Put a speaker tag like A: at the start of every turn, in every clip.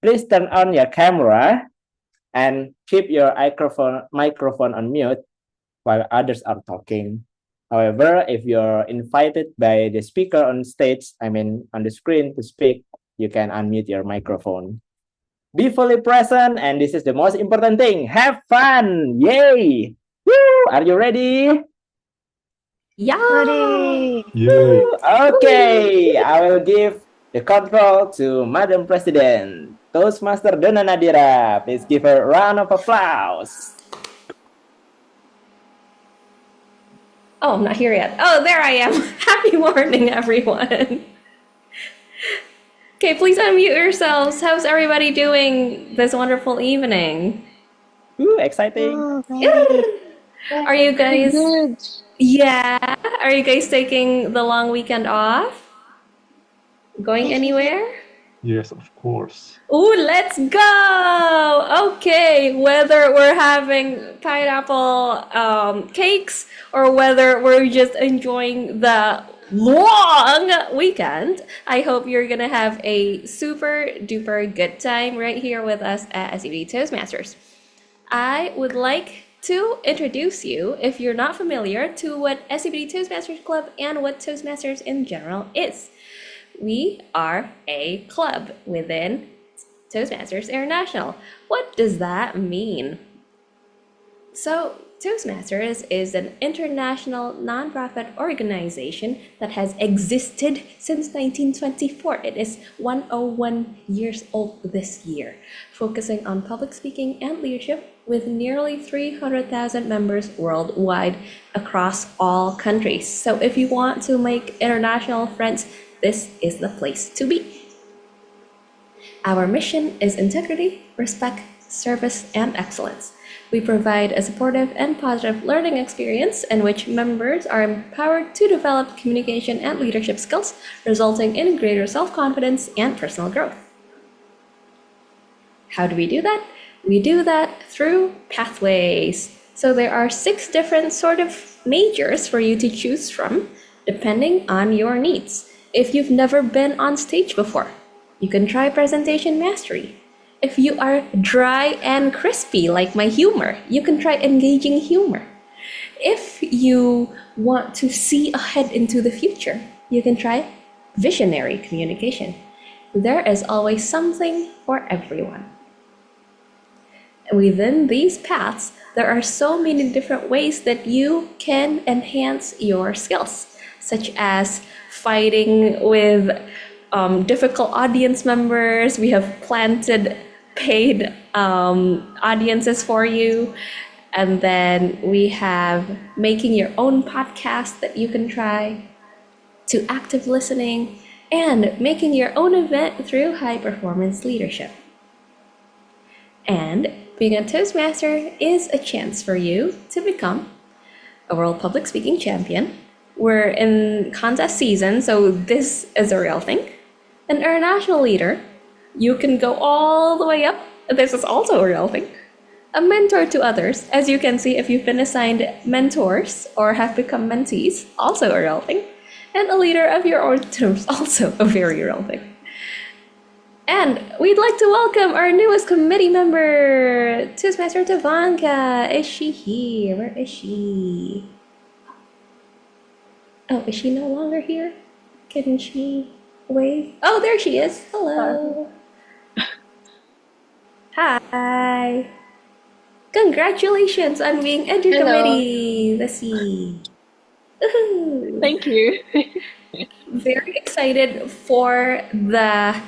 A: Please turn on your camera and keep your microphone on mute while others are talking. However, if you're invited by the speaker on stage, on the screen to speak, you can unmute your microphone. Be fully present, and this is the most important thing. Have fun! Yay! Woo! Are you ready?
B: Yeah!
C: Ready!
A: Yay! Okay, I will give the control to Madam President, Toastmaster Dona Nadira. Please give her a round of applause.
B: Oh, I'm not here yet. Oh, there I am. Happy morning, everyone. Okay, please unmute yourselves. How's everybody doing this wonderful evening?
A: Ooh, exciting.
B: Are you guys...
C: Good.
B: Yeah. Are you guys taking the long weekend off? Going anywhere?
D: Yes, of course.
B: Ooh, let's go! Okay, whether we're having pineapple cakes or whether we're just enjoying the long weekend, I hope you're gonna have a super duper good time right here with us at SCBD Toastmasters. I would like to introduce you, if you're not familiar, to what SCBD Toastmasters Club and what Toastmasters in general is. We are a club within Toastmasters International. What does that mean? So, Toastmasters is an international nonprofit organization that has existed since 1924. It is 101 years old this year, focusing on public speaking and leadership with nearly 300,000 members worldwide across all countries. So if you want to make international friends, this is the place to be. Our mission is integrity, respect, service, and excellence. We provide a supportive and positive learning experience in which members are empowered to develop communication and leadership skills, resulting in greater self-confidence and personal growth. How do we do that? We do that through pathways. So there are 6 different sort of majors for you to choose from, depending on your needs. If you've never been on stage before, you can try presentation mastery. If you are dry and crispy like my humor, you can try engaging humor. If you want to see ahead into the future, you can try visionary communication. There is always something for everyone. Within these paths, there are so many different ways that you can enhance your skills, such as fighting with difficult audience members. We have planted paid audiences for you. And then we have making your own podcast that you can try, to active listening, and making your own event through high performance leadership. And being a Toastmaster is a chance for you to become a world public speaking champion. We're in contest season, so this is a real thing. An international leader, you can go all the way up. This is also a real thing. A mentor to others, as you can see if you've been assigned mentors or have become mentees, also a real thing. And a leader of your own terms, also a very real thing. And we'd like to welcome our newest committee member, Toastmaster Tavanka. Is she here? Where is she? Oh, is she no longer here? Can she wave? Oh, there she is. Hello. Hi. Congratulations on being Edu Committee this year.
C: Thank you.
B: Very excited for the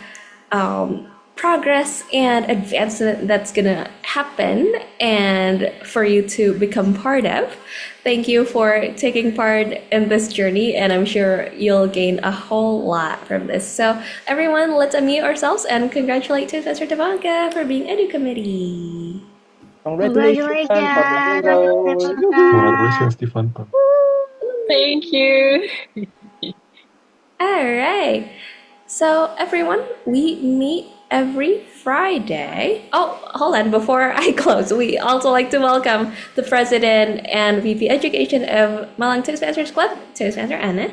B: progress and advancement that's gonna happen and for you to become part of. Thank you for taking part in this journey, and I'm sure you'll gain a whole lot from this. So everyone, let's unmute ourselves and congratulate Toastmaster Tavanka for being Edu Committee.
A: Congratulations for the hero.
D: Congratulations, Tiffanta.
C: Thank you.
B: All right. So everyone, we meet every Friday. Oh, hold on. Before I close, we also like to welcome the President and VP Education of Malang Toastmasters Club, Toastmaster Anna.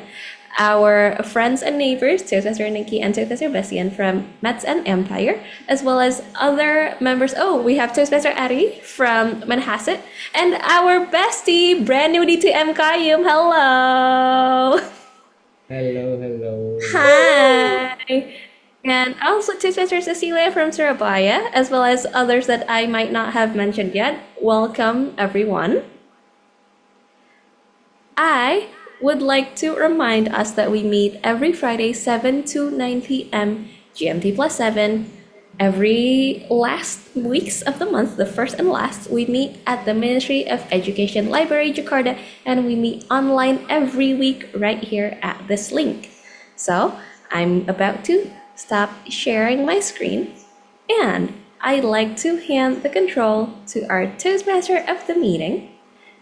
B: our friends and neighbors, Toastmaster Niki and Toastmaster Bastian from Mets and Empire, as well as other members. Oh, we have Toastmaster Ari from Manhasset, and our bestie, brand new DTM Kayum. Hello!
A: Hello.
B: Hi! And also Toastmaster Cecilia from Surabaya, as well as others that I might not have mentioned yet. Welcome, everyone. I would like to remind us that we meet every Friday, 7 to 9 p.m. GMT plus 7. Every last weeks of the month, the first and last, we meet at the Ministry of Education Library, Jakarta, and we meet online every week right here at this link. So I'm about to stop sharing my screen, and I'd like to hand the control to our Toastmaster of the meeting,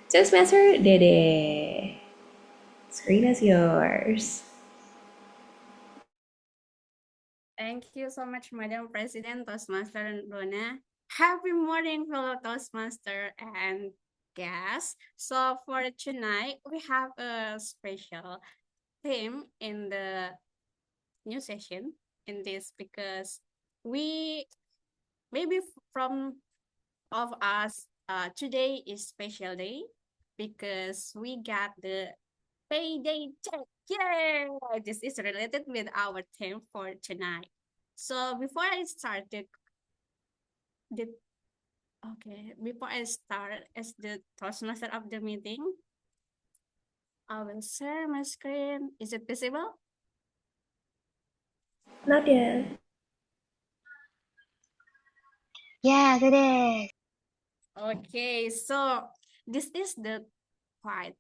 B: Toastmaster Dedeh. Screen is yours.
E: Thank you so much, Madam President, Toastmaster Rona. Happy morning, fellow Toastmaster and guests. So for tonight, we have a special theme in the new session in this because we maybe from of us today is special day because we got the payday check. Yay! This is related with our theme for tonight. So before I start before I start as the Toastmaster of the meeting, I will share my screen. Is it visible?
B: Not yet.
C: Yes, it is.
E: Okay, so this is the quite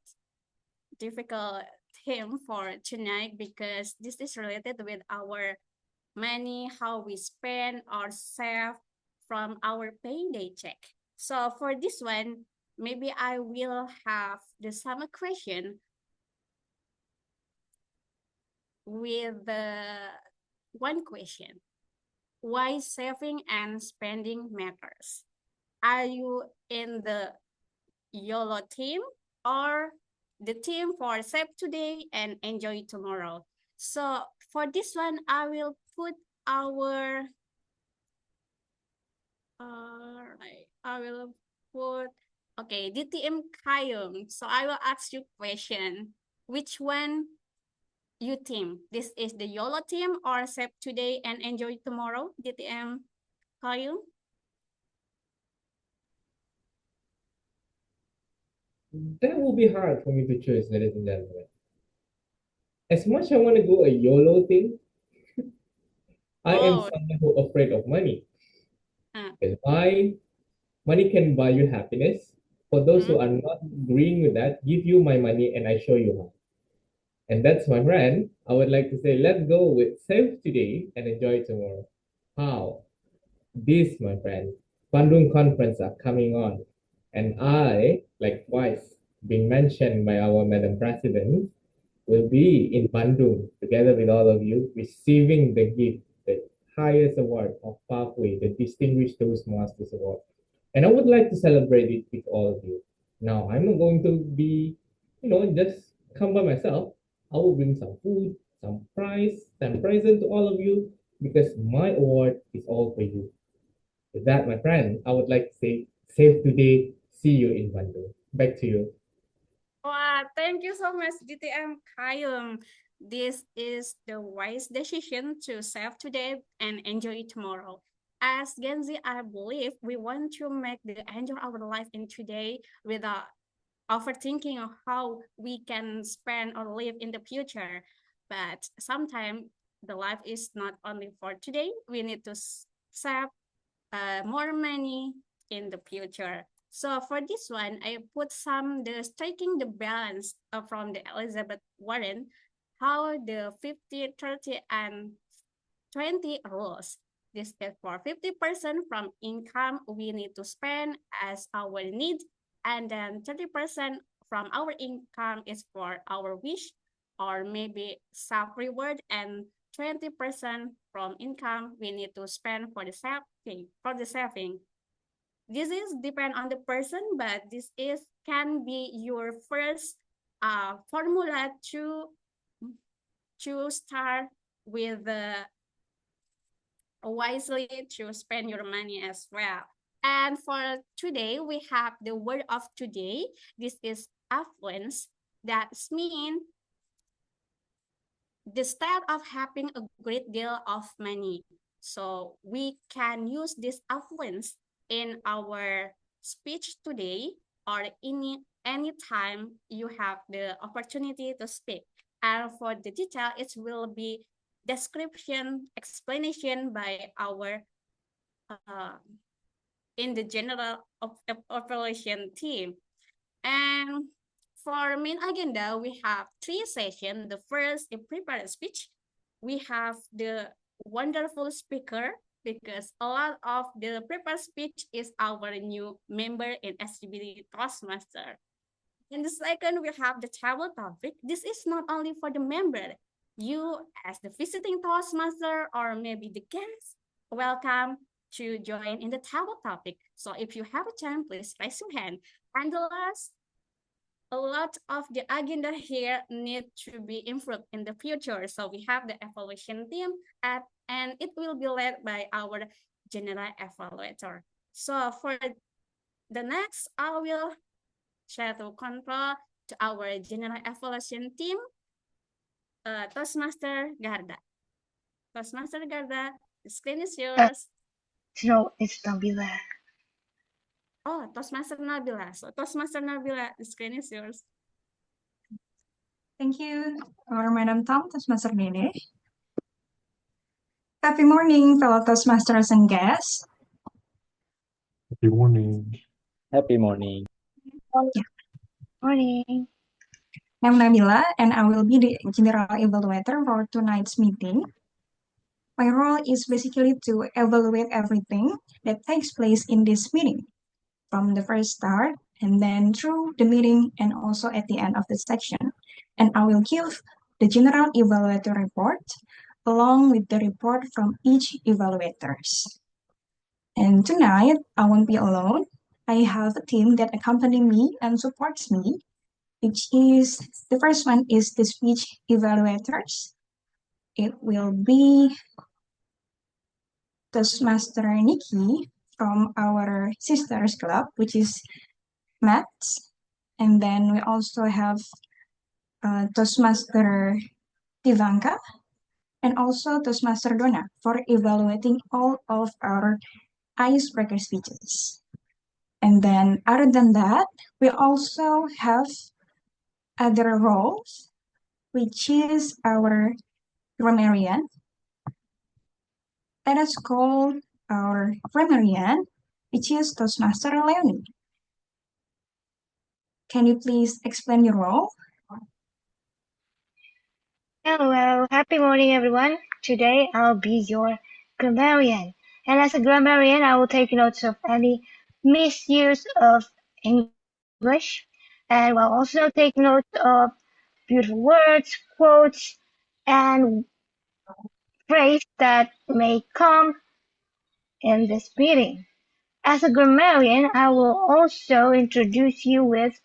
E: difficult theme for tonight because this is related with our money, how we spend or save from our payday check. So for this one, maybe I will have the summer question with the one question. Why saving and spending matters? Are you in the YOLO team or the team for save today and enjoy tomorrow? So for this one, I will put our I will put DTM Kayum. So I will ask you question. Which one you team? This is the YOLO team or save today and enjoy tomorrow? DTM Kayum.
A: That will be hard for me to choose, ladies and gentlemen. As much I want to go a YOLO thing, I am
E: Oh,
A: someone who afraid of money.
E: uh,
A: Because why? Money can buy you happiness. For those who are not agreeing with that, give you my money and I show you how. And that's my friend. I would like to say, let's go with save today and enjoy tomorrow. How? This, my friend, Bandung conference are coming on. And I, like twice, being mentioned by our Madam President, will be in Bandung together with all of you, receiving the gift, the highest award of Pathway, the Distinguished Toastmasters Award. And I would like to celebrate it with all of you. Now, I'm not going to be, just come by myself. I will bring some food, some prize, some present to all of you because my award is all for you. With that, my friend, I would like to say, save today, see you in Bandung. Back to you.
E: wow, thank you so much, DTM Kayum. This is the wise decision to save today and enjoy tomorrow. As Gen Z, I believe we want to make the enjoy our life in today without overthinking of how we can spend or live in the future. But sometimes the life is not only for today. We need to save more money in the future. So for this one, I put the striking the balance from the Elizabeth Warren, how the 50, 30, and 20 rules. This is for 50% from income we need to spend as our need, and then 30% from our income is for our wish or maybe self-reward, and 20% from income we need to spend for the saving. This is depend on the person, but this is can be your first formula to to start with wisely to spend your money as well. And for today, we have the word of today. This is affluence. That means the state of having a great deal of money. So we can use this affluence in our speech today or any time you have the opportunity to speak. And for the detail, it will be description, explanation by our in the general operation team. And for main agenda, we have 3 sessions. The first, a prepared speech. We have the wonderful speaker because a lot of the prepared speech is our new member in SCBD Toastmaster. And the second, we have the table topic. This is not only for the member. You as the visiting Toastmaster or maybe the guest, welcome to join in the table topic. So if you have a chance, please raise your hand. And the last, a lot of the agenda here need to be improved in the future. So we have the evaluation team and it will be led by our general evaluator. So for the next, I will share the control to our general evaluation team, Toastmaster Garda. Toastmaster Garda, the screen is yours.
C: No, it's Nabila.
E: Oh, Toastmaster Nabila. So Toastmaster Nabila, the screen is yours.
F: Thank you, our Madam Tom, Toastmaster Dedeh. Happy morning, fellow Toastmasters and guests.
D: Happy morning.
A: Happy morning.
C: Morning.
F: I'm Nabila, and I will be the General Evaluator for tonight's meeting. My role is basically to evaluate everything that takes place in this meeting, from the first start, and then through the meeting, and also at the end of the section. And I will give the General Evaluator report, along with the report from each evaluators. And tonight, I won't be alone. I have a team that accompanies me and supports me, which is, the first one is the speech evaluators. It will be Toastmaster Niki from our sisters club, which is Maths. And then we also have Toastmaster Tivanka and also Toastmaster Donna for evaluating all of our icebreaker speeches. And then other than that, we also have other roles, which is our Grammarian. Let us call our Grammarian, which is Toastmaster Leony. Can you please explain your role?
C: Hello, happy morning everyone. Today I'll be your grammarian. And as a grammarian, I will take notes of any misuse of English. And will also take note of beautiful words, quotes, and phrase that may come in this meeting. As a grammarian, I will also introduce you with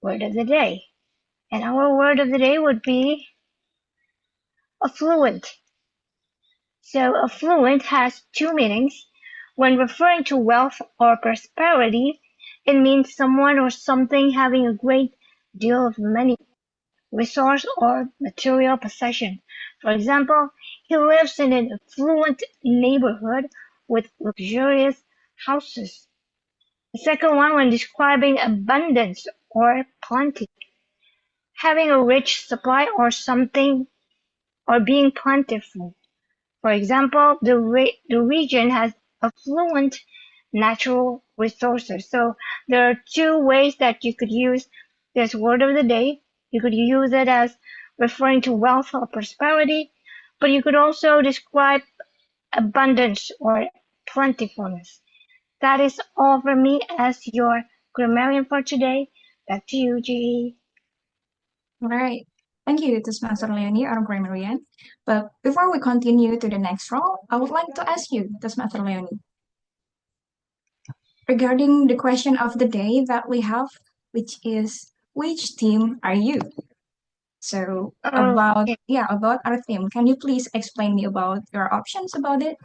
C: word of the day. And our word of the day would be affluent. So affluent has 2 meanings. When referring to wealth or prosperity, it means someone or something having a great deal of money, resource, or material possession. For example, he lives in an affluent neighborhood with luxurious houses. The second one, when describing abundance or plenty, having a rich supply or something, or being plentiful. For example, the region has affluent natural resources. So there are 2 ways that you could use this word of the day. You could use it as referring to wealth or prosperity, but you could also describe abundance or plentifulness. That is all for me as your grammarian for today. Back to you, GE.
F: All right. Thank you, Toastmaster Leony, our grammarian. But before we continue to the next role, I would like to ask you, Toastmaster Leony, regarding the question of the day that we have, which is, which team are you? So
C: Okay.
F: about our theme, can you please explain me about your options about it?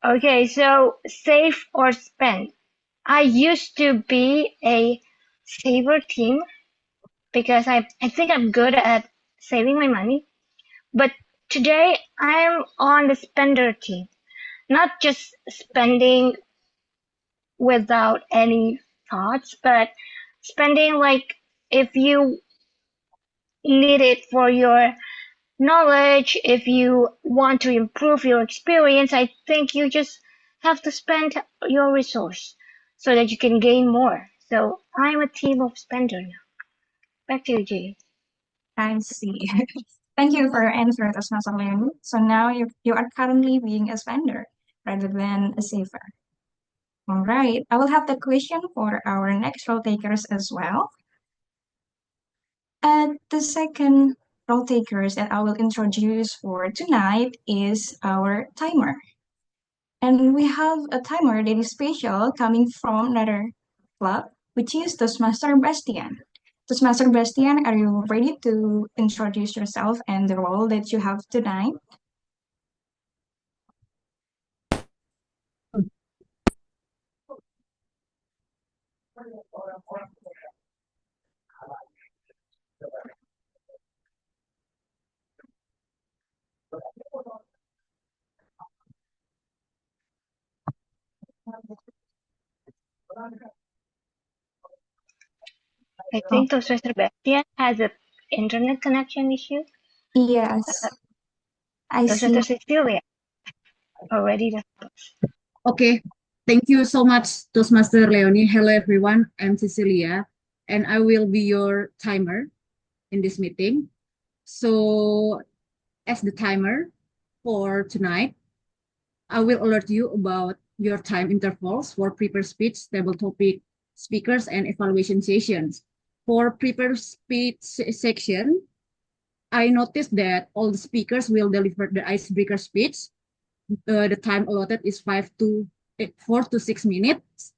C: Okay, so save or spend. I used to be a saver team because I think I'm good at saving my money. But today I'm on the spender team. Not just spending without any thoughts, but spending like if you need it for your knowledge, if you want to improve your experience, I think you just have to spend your resource so that you can gain more. So I'm a team of spender now. Back to you, Jay.
F: I see. Thank you for your answer, Toastmaster Leony. So now you are currently being a spender rather than a saver. All right, I will have the question for our next role takers as well. And the second role takers that I will introduce for tonight is our timer. And we have a timer that is special coming from another club, which is Toastmaster Bastian. Toastmaster Bastian, are you ready to introduce yourself and the role that you have tonight?
C: I
F: Oh,
C: think Toastmaster Bastian has a internet connection issue.
F: yes, I see.
C: Toastmaster Cecilia already.
G: Okay, thank you so much, Toastmaster Leony. Hello, everyone. I'm Cecilia, and I will be your timer in this meeting. So, as the timer for tonight, I will alert you about your time intervals for prepared speech, table topic speakers, and evaluation sessions. For prepared speech section, I noticed that all the speakers will deliver the icebreaker speech. The time allotted is 4 to 6 minutes.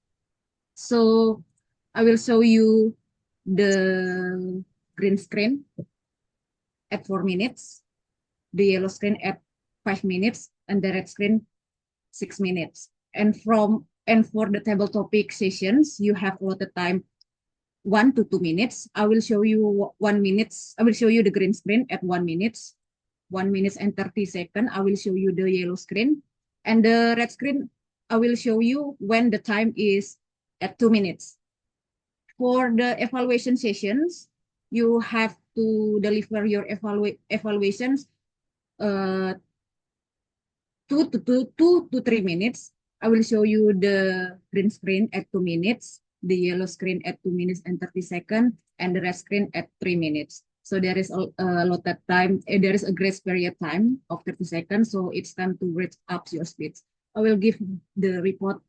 G: So I will show you the green screen at 4 minutes, the yellow screen at 5 minutes, and the red screen 6 minutes. And for the table topic sessions, you have allotted time 1 to 2 minutes. I will show you 1 minute. I will show you the green screen at 1 minute. 1 minute and 30 seconds. I will show you the yellow screen. And the red screen, I will show you when the time is at 2 minutes. For the evaluation sessions, you have to deliver your evaluations 2 to 3 minutes. I will show you the green screen at 2 minutes, the yellow screen at 2 minutes and 30 seconds, and the red screen at 3 minutes. So there is a lot of time. There is a grace period time of 30 seconds. So it's time to reach up your speed. I will give the report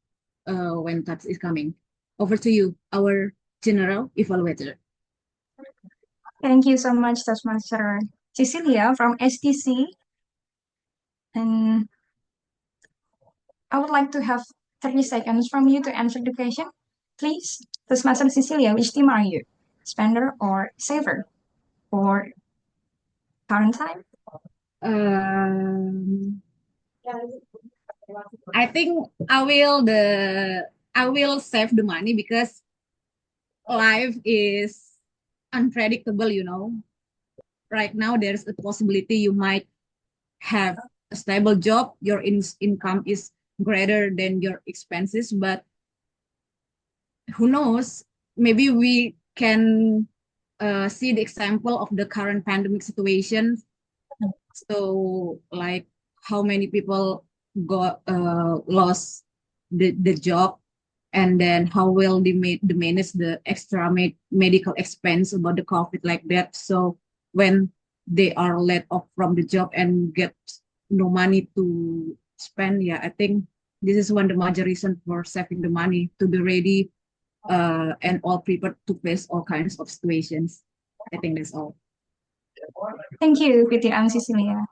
G: when that is coming. Over to you, our general evaluator.
F: Thank you so much, Toastmaster Cecilia from STC. And I would like to have 30 seconds from you to answer the question. Please, Toastmaster Cecilia, which team are you? Spender or saver? For current time?
G: I think I will save the money because life is unpredictable, you know. Right now, there's a possibility you might have a stable job, your income is greater than your expenses, but who knows? Maybe we can see the example of the current pandemic situation. So, like how many people got lost the job, and then how will they manage the extra medical expense about the COVID like that. So when they are let off from the job and get no money to spend, yeah, I think this is one of the major reason for saving the money to be ready and all prepared to face all kinds of situations. I think that's all.
F: Thank you, PT and Cecilia.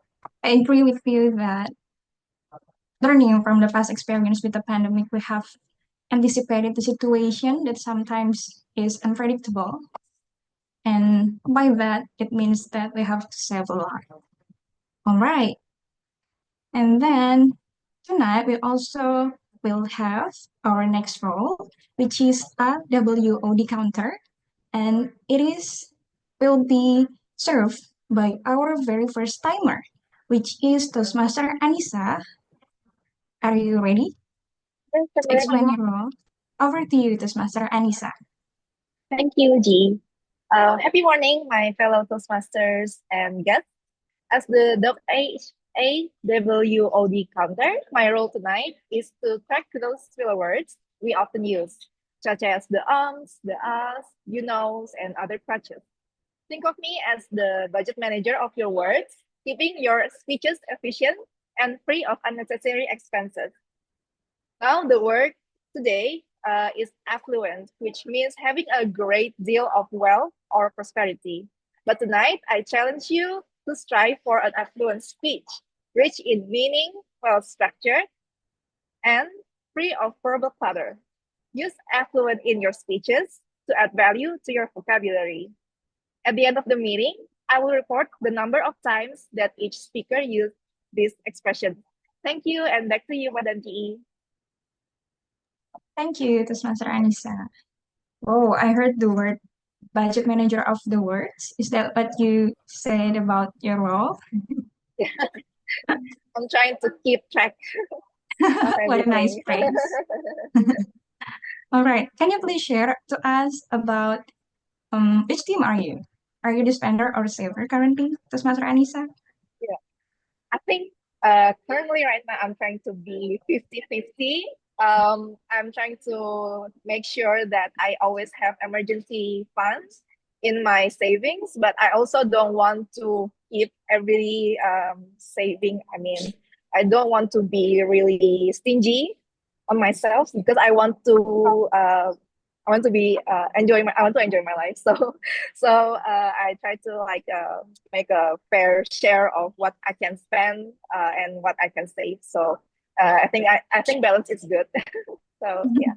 F: I agree with you that learning from the past experience with the pandemic, we have anticipated the situation that sometimes is unpredictable. And by that, it means that we have to save a lot. All right. And then tonight we also will have our next role, which is a WOD counter. And it is will be served by our very first timer, which is Toastmaster Anisa. Are you ready
H: Yes, I'm
F: to explain
H: ready.
F: your role? Over to you, Toastmaster Anisa.
H: Thank you, G. Happy morning, my fellow Toastmasters and guests. As the AWOD counter, my role tonight is to crack those filler words we often use, such as the the ahs, you knows, and other crutches. Think of me as the budget manager of your words, keeping your speeches efficient and free of unnecessary expenses. Now, the word today is affluent, which means having a great deal of wealth or prosperity. But tonight, I challenge you to strive for an affluent speech, rich in meaning, well structured, and free of verbal clutter. Use affluent in your speeches to add value to your vocabulary. At the end of the meeting, I will report the number of times that each speaker used this expression. Thank you, and back to you, Madam GE.
F: Thank you, Toastmaster Anisa. Oh, I heard the word budget manager of the words. Is that what you said about your role?
H: I'm trying to keep track of
F: What a nice
H: everything.
F: phrase. All right. Can you please share to us about which team are you? Are you the spender or saver currently, Toastmaster Anisa?
H: Yeah, I think currently right now I'm trying to be 50-50. I'm trying to make sure that I always have emergency funds in my savings, but I also don't want to keep every saving. I mean, I don't want to be really stingy on myself because I want to be I want to enjoy my life. So I try to like make a fair share of what I can spend and what I can save. So I think balance is good. So yeah,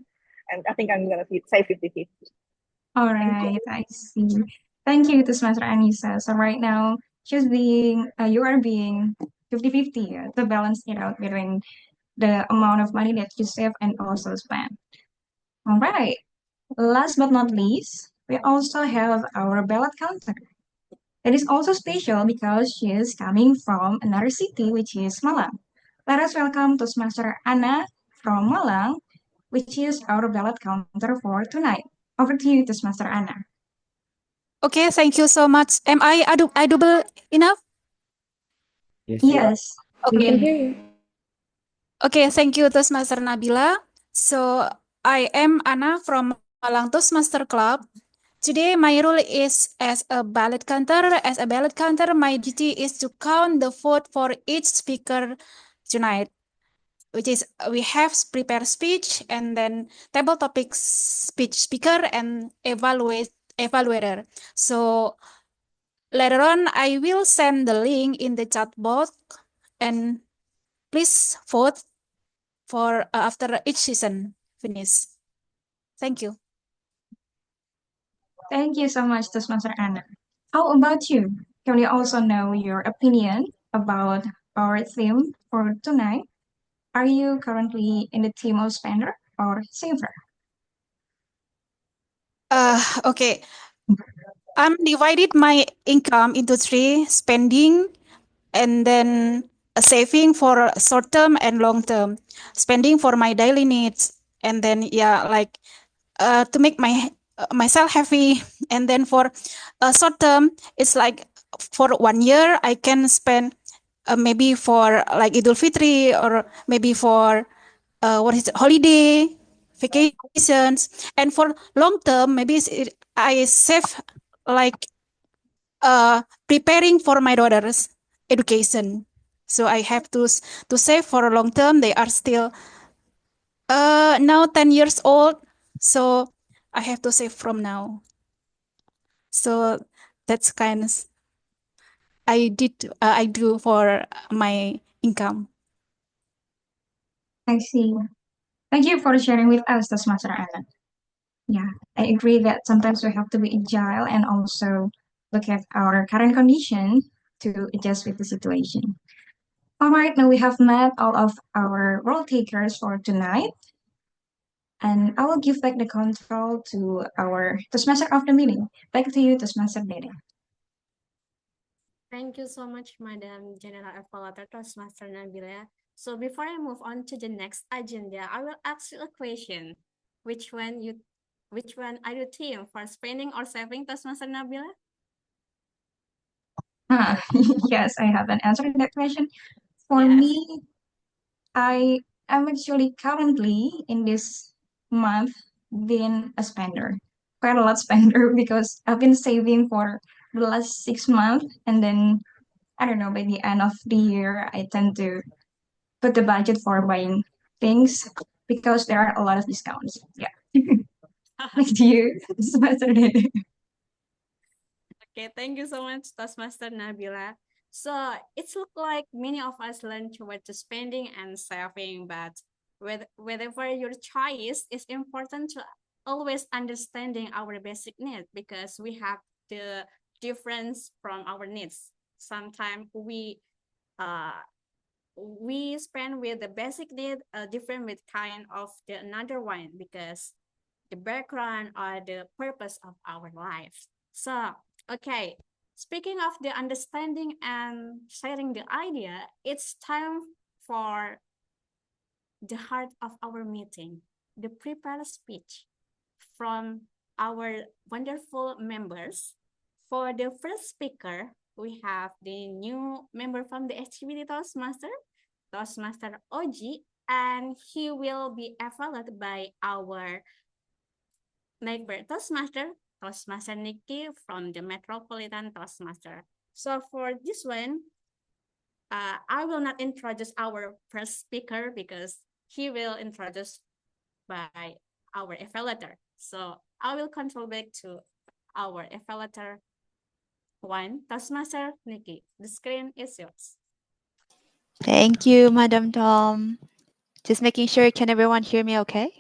H: and I think I'm gonna say 50-50.
F: All
H: Thank you.
F: right, I see. Thank you, Toastmaster Anisa. So right now, you are being 50-50 to balance it out between the amount of money that you save and also spend. All right. Last but not least, we also have our ballot counter. It is also special because she is coming from another city, which is Malang. Let us welcome Toastmaster Anna from Malang, which is our ballot counter for tonight. Over to you, Toastmaster Anna.
I: Okay, thank you so much. Am I audible enough?
A: Yes, you are.
F: Yes,
B: We can
I: Okay.
B: hear you.
I: Okay, thank you, Toastmaster Nabila. So I am Anna from Malang Toastmaster Club. Today, my role is as a ballot counter. As a ballot counter, my duty is to count the vote for each speaker tonight, which is we have prepare speech and then table topics, speech speaker, and evaluator. So later on, I will send the link in the chat box and please vote for after each season finish. Thank you.
F: thank you so much, Toastmaster Anna. How about you? Can we also know your opinion about our theme for tonight? Are you currently in the team of spender or saver?
I: Okay. I'm divided my income into three: spending, and then a saving for short term and long term, spending for my daily needs, and then like to make myself happy, and then for short term, it's like for 1 year I can spend maybe for like Idul Fitri or maybe for holiday, vacations, and for long term maybe I save like preparing for my daughter's education. So I have to save for a long term. They are still now 10 years old, so I have to save from now. So that's kind of I do for my income.
F: I see. Thank you for sharing with us, Toastmaster Anna. Yeah, I agree that sometimes we have to be agile and also look at our current condition to adjust with the situation. All right, now we have met all of our role takers for tonight, and I will give back the control to our Toastmaster of the meeting. Back to you, Toastmaster Dedeh.
E: Thank you so much, Madam General Evaluator Toastmaster Nabila. So before I move on to the next agenda, I will ask you a question. Which one are you team for spending or saving, Toastmaster Nabila?
F: Yes, I have an answer to that question. For
E: Yes.
F: me, I am actually currently in this month been a spender, quite a lot spender because I've been saving for the last 6 months, and then I don't know, by the end of the year, I tend to put the budget for buying things because there are a lot of discounts. Yeah. Like to you, Saturday.
E: Okay, thank you so much, Toastmaster Nabila. So it's look like many of us learn toward to spending and saving, but whatever your choice, is important to always understanding our basic needs because we have the difference from our needs. Sometimes we spend with the basic need different with kind of the another one because the background or the purpose of our life. So, okay, speaking of the understanding and sharing the idea, it's time for the heart of our meeting, the prepared speech from our wonderful members. For the first speaker, we have the new member from the SCBD Toastmaster, Toastmaster OG, and he will be evaluated by our neighbor Toastmaster, Toastmaster Niki from the Metropolitan Toastmaster. So for this one, I will not introduce our first speaker because he will introduce by our evaluator. So I will control back to our evaluator one, Toastmaster Niki. The screen is yours.
J: Thank you, Madam Tom. Just making sure, can everyone hear me okay?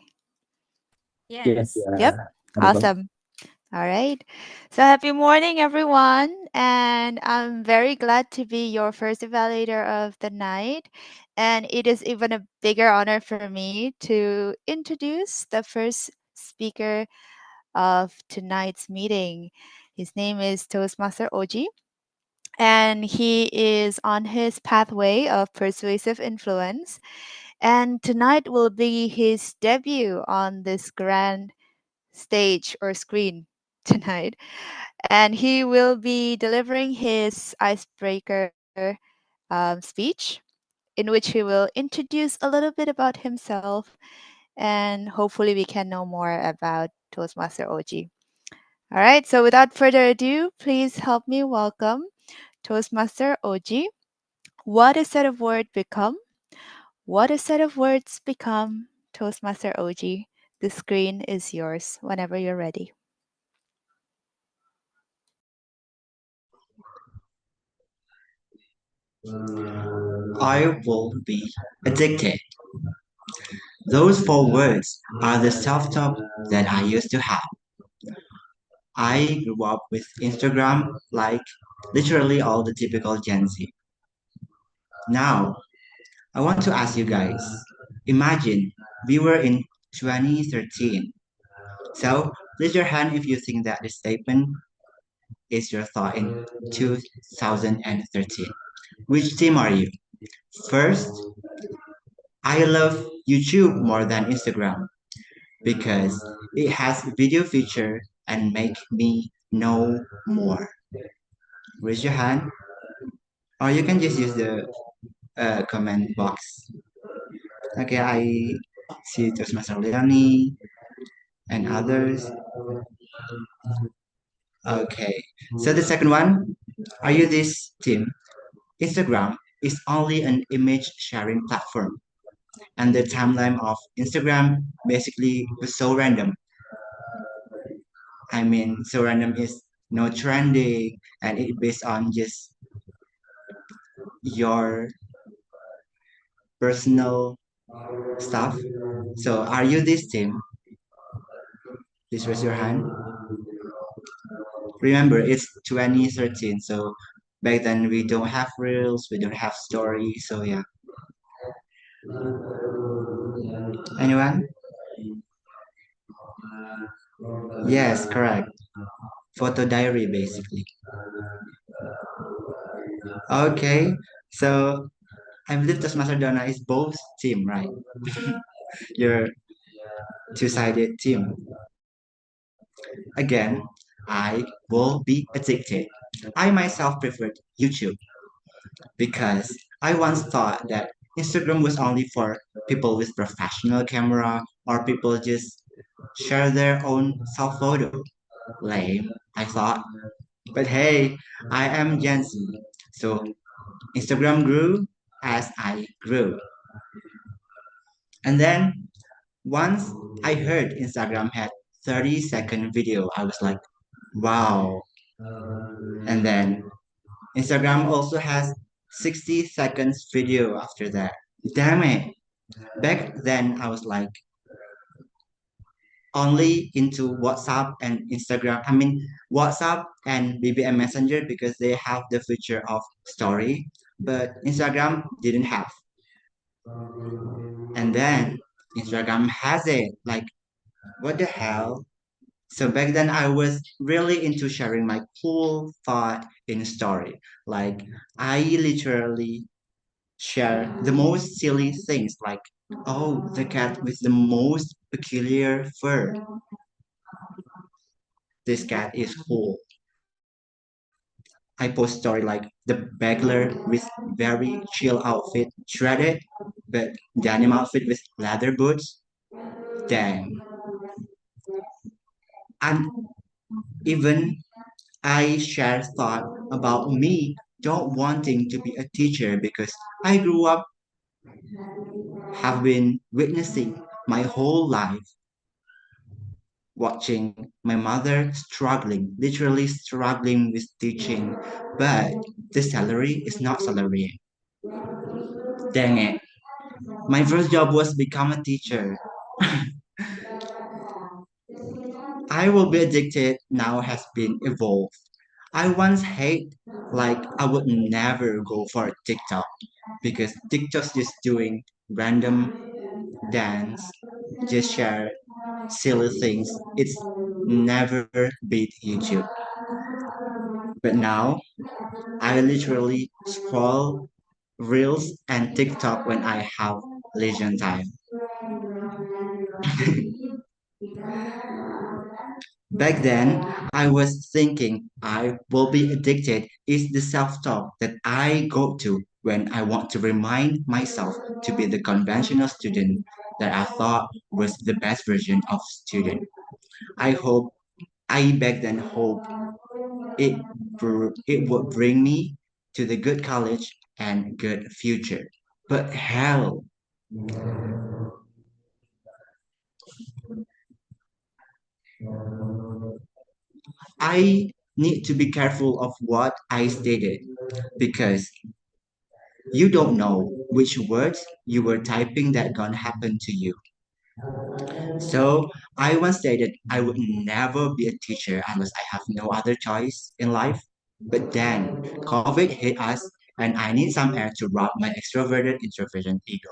A: Yes,
E: Yes.
J: Yep.
A: yeah. Audible.
J: Awesome. All right. So happy morning, everyone. And I'm very glad to be your first evaluator of the night. And it is even a bigger honor for me to introduce the first speaker of tonight's meeting. His name is Toastmaster OG, and he is on his pathway of persuasive influence. And tonight will be his debut on this grand stage or screen tonight. And he will be delivering his icebreaker speech, in which he will introduce a little bit about himself, and hopefully we can know more about Toastmaster OG. All right, so without further ado, please help me welcome Toastmaster OG. What a set of words become? What a set of words become, Toastmaster OG. The screen is yours whenever you're ready.
K: I will be addicted. Those 4 words are the self-talk that I used to have. I grew up with Instagram like literally all the typical Gen Z. Now, I want to ask you guys, imagine we were in 2013. So, raise your hand if you think that this statement is your thought in 2013. Which team are you? First, I love YouTube more than Instagram because it has video feature and make me know more. Raise your hand, or you can just use the comment box. Okay, I see Toastmaster Leony and others. Okay, so the second one, are you this team? Instagram is only an image sharing platform, and the timeline of Instagram basically was so random. I mean, so random is no trending, and it based on just your personal stuff. So, are you this team? Please raise your hand. Remember, it's 2013, so back then we don't have reels, we don't have stories, so yeah. Anyone? Yes, correct. Photo diary, basically. Okay, so I believe Toastmaster Donna is both team, right? Your two-sided team. Again, I will be addicted. I myself preferred YouTube because I once thought that Instagram was only for people with professional camera or people just share their own self photo. Lame, I thought. But hey, I am Gen Z, so Instagram grew as I grew. And then once I heard Instagram had 30-second video, I was like, wow. And then Instagram also has 60 seconds video after that. Damn it. Back then I was like only into WhatsApp and Instagram. I mean WhatsApp and BBM Messenger because they have the feature of story, but Instagram didn't have. And then Instagram has it. Like, what the hell? So back then I was really into sharing my cool thought in story. Like I literally share the most silly things like, oh, the cat with the most peculiar fur. This cat is cool. I post story like the beggar with very chill outfit, shredded, but denim outfit with leather boots. Damn. And even I share thought about me don't wanting to be a teacher because I grew up have been witnessing my whole life watching my mother struggling, literally struggling with teaching, but the salary is not salary. Dang it. My first job was become a teacher. I will be addicted now has been evolved. I once hate like I would never go for TikTok because TikTok's just doing random dance, just share silly things. It's never beat YouTube. But now I literally scroll Reels and TikTok when I have leisure time. Back then, I was thinking I will be addicted is the self-talk that I go to when I want to remind myself to be the conventional student that I thought was the best version of student. I hope I back then hope it would bring me to the good college and good future. But hell, I need to be careful of what I stated because you don't know which words you were typing that gonna happen to you. So I once stated I would never be a teacher unless I have no other choice in life. But then COVID hit us and I need some air to rub my extroverted introversion ego.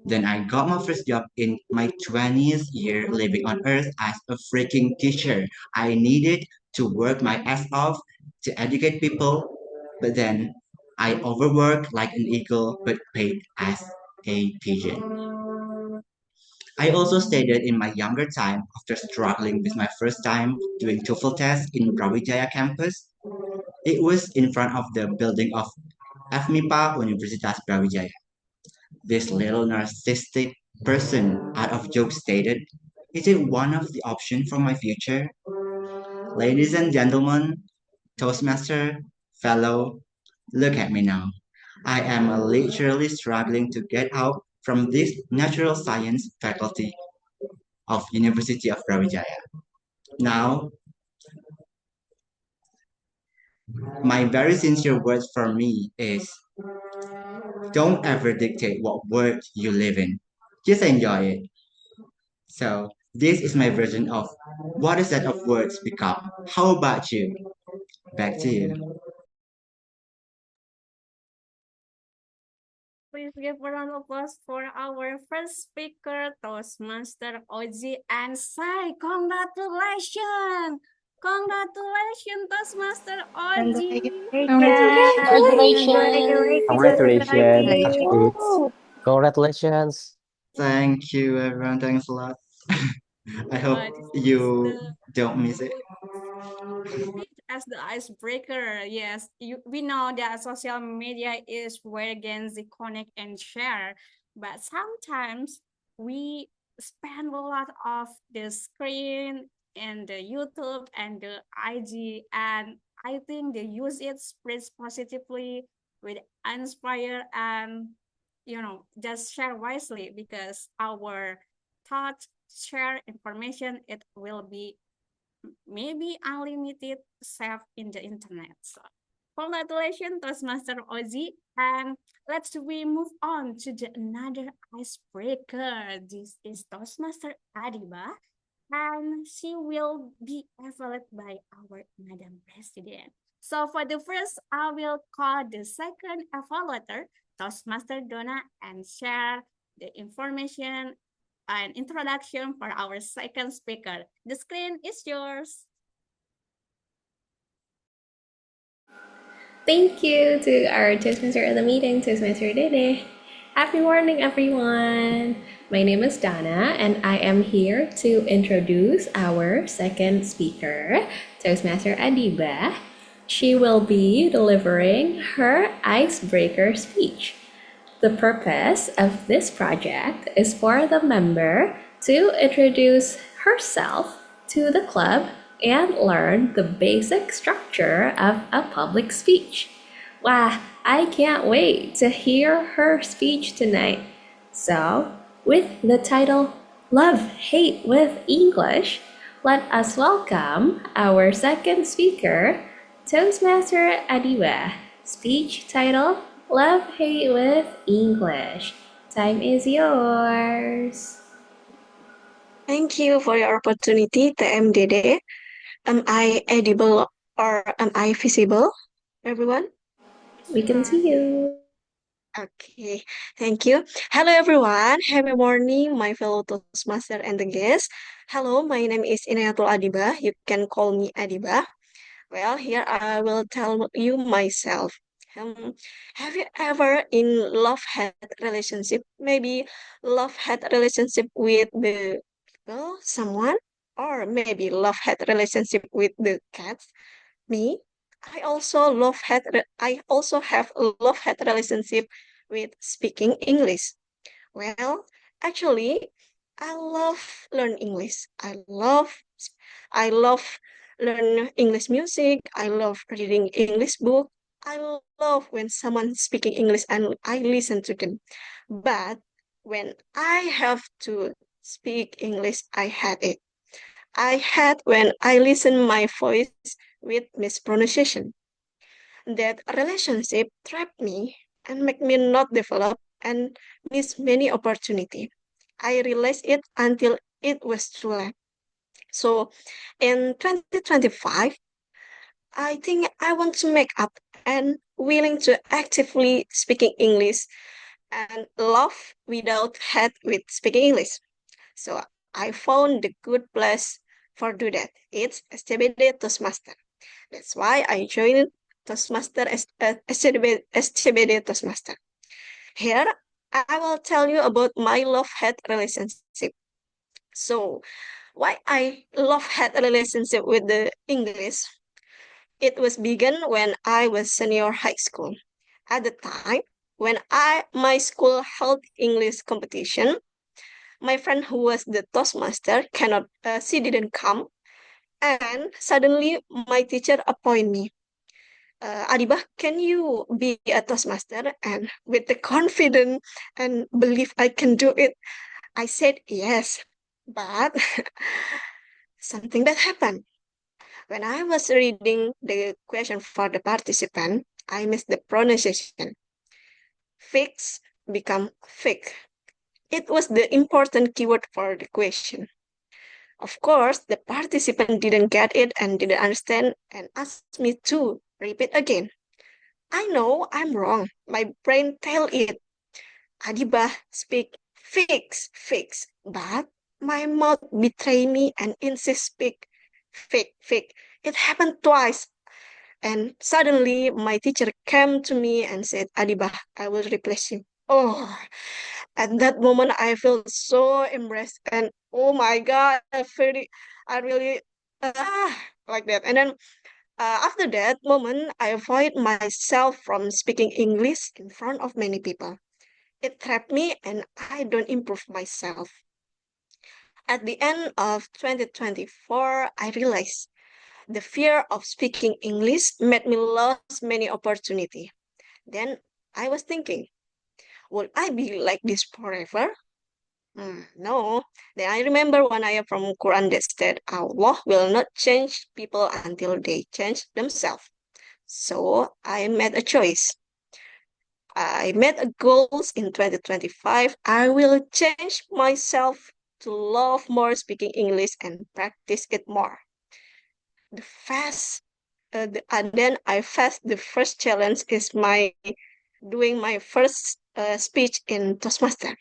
K: Then I got my first job in my 20th year living on earth as a freaking teacher. I needed to work my ass off to educate people, but then I overworked like an eagle but paid as a pigeon. I also stated in my younger time, after struggling with my first time doing TOEFL test in Brawijaya campus, it was in front of the building of FMIPA Universitas Brawijaya. This little narcissistic person out of joke stated, is it one of the options for my future? Ladies and gentlemen, Toastmaster, fellow, look at me now. I am literally struggling to get out from this natural science faculty of University of Brawijaya. Now, my very sincere words for me is don't ever dictate what world you live in. Just enjoy it. So This is my version of what a set of words become. How about you? Back to you.
E: Please give a round of applause for our first speaker, Toastmaster Oji and Sai. Congratulations! Congratulations, Toastmaster Oji!
A: Congratulations, Ashwit.
L: Congratulations.
K: Thank you, everyone. Thanks a lot. I hope
E: This is
K: you
E: the
K: don't miss it.
E: speech as the icebreaker. Yes, we know that social media is where Gen Z connect and share, but sometimes we spend a lot of the screen and the YouTube and the IG, and I think the use it spreads positively with inspire and just share wisely because our thoughts share information it will be maybe unlimited saved in the internet. So congratulations, Toastmaster Ozzy. And let's we move on to the another icebreaker. This is Toastmaster Adibah, and she will be evaluated by our Madam President. So for the first, I will call the second evaluator, Toastmaster Donna, and share the information an introduction for our second speaker. The screen is yours.
B: Thank you to our Toastmaster of the meeting, Toastmaster Dedeh. Happy morning, everyone. My name is Donna, and I am here to introduce our second speaker, Toastmaster Adibah. She will be delivering her icebreaker speech. The purpose of this project is for the member to introduce herself to the club and learn the basic structure of a public speech. Wow, I can't wait to hear her speech tonight. So, with the title Love Hate with English, let us welcome our second speaker, Toastmaster Adibah. Speech title Love Hate with English. Time is yours.
M: Thank you for your opportunity, TM Dedeh. Am I edible or am I visible, everyone?
B: We can see you.
M: Okay, thank you. Hello, everyone. Happy morning, my fellow Toastmaster and the guests. Hello, my name is Adibah. You can call me Adibah. Well, here I will tell you myself. Have you ever in love-hate relationship? Maybe love-hate relationship with the people, someone, or maybe love-hate relationship with the cats. Me, I also have a love-hate relationship with speaking English. Well, actually, I love learn English. I love learn English music. I love reading English book. I love when someone speaking English and I listen to them. But when I have to speak English, I hate it. I hate when I listen my voice with mispronunciation. That relationship trapped me and make me not develop and miss many opportunity. I realized it until it was too late. So in 2025, I think I want to make up and willing to actively speaking English and love without hate with speaking English. So I found the good place for do that. It's SCBD Toastmaster. That's why I joined Toastmaster SCBD Toastmaster. Here, I will tell you about my love-hate relationship. So, why I love-hate relationship with the English? It was begun when I was senior high school. At the time, when my school held English competition, my friend who was the Toastmaster she didn't come, and suddenly my teacher appointed me. Adibah, can you be a Toastmaster? And with the confidence and belief I can do it, I said yes. But something that happened. When I was reading the question for the participant, I missed the pronunciation. Fix become fake. It was the important keyword for the question. Of course, the participant didn't get it and didn't understand and asked me to repeat again. I know I'm wrong. My brain tell it. Adibah, speak, fix. But my mouth betray me and insist speak, fake. It happened twice. And suddenly my teacher came to me and said, Adibah, I will replace you. Oh, at that moment I felt so embarrassed and oh my God, I really like that. And then after that moment, I avoid myself from speaking English in front of many people. It trapped me and I don't improve myself. At the end of 2024, I realized the fear of speaking English made me lose many opportunities. Then I was thinking, will I be like this forever? No. Then I remember one ayah from Quran that said, Allah will not change people until they change themselves. So I made a choice. I made a goals in 2025. I will change myself to love more speaking English and practice it more. Then I faced the first challenge is doing my first speech in Toastmaster.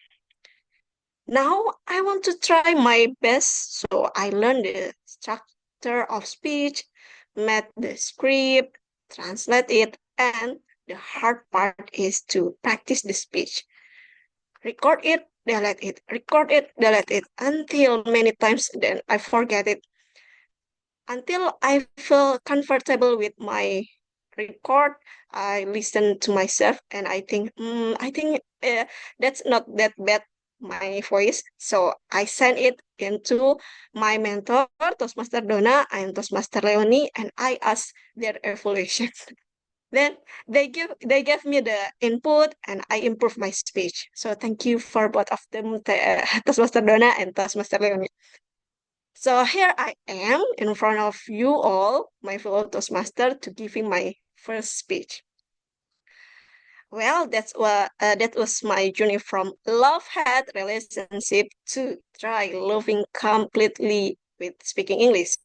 M: Now I want to try my best, so I learned the structure of speech, made the script, translate it, and the hard part is to practice the speech. Record it, delete it, record it, delete it, until many times then I forget it. Until I feel comfortable with my record, I listen to myself and I think, that's not that bad, my voice. So I send it into my mentor, Toastmaster Donna and Toastmaster Leony, and I ask their evaluation. Then they gave me the input and I improve my speech. So thank you for both of them, Toastmaster Donna and Toastmaster Leony. So here I am in front of you all, my fellow Toastmaster, to giving my first speech. Well, that was my journey from love-hate relationship to try loving completely with speaking English.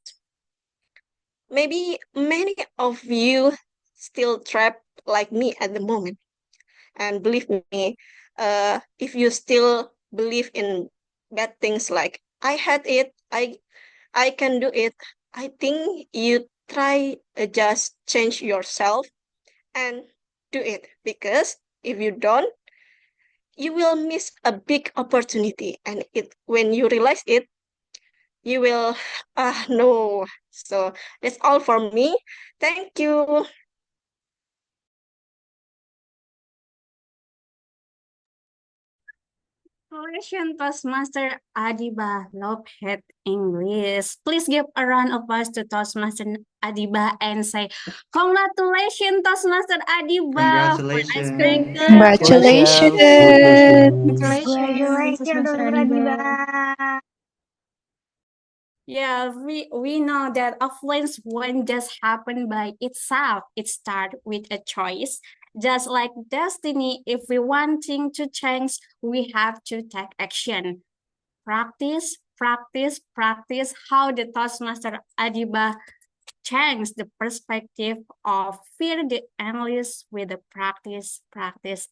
M: Maybe many of you still trapped like me at the moment. And believe me, if you still believe in bad things like I had it, I can do it, I think you try just change yourself and do it, because if you don't, you will miss a big opportunity, and when you realize it, you will no. So that's all for me. Thank you.
E: Congratulations, Toastmaster Adibah, Love-Hate English. Please give a round of applause to Toastmaster Adibah and say, congratulations, Toastmaster Adibah, for
K: Congratulations.
J: Congratulations.
C: Congratulations,
F: Toastmaster
C: Dr.
F: Adibah.
C: Adibah.
E: Yeah, we know that Affluent won't just happen by itself. It starts with a choice. Just like destiny, if we wanting to change, we have to take action. Practice. How the Toastmaster Adibah changed the perspective of fear the English with the practice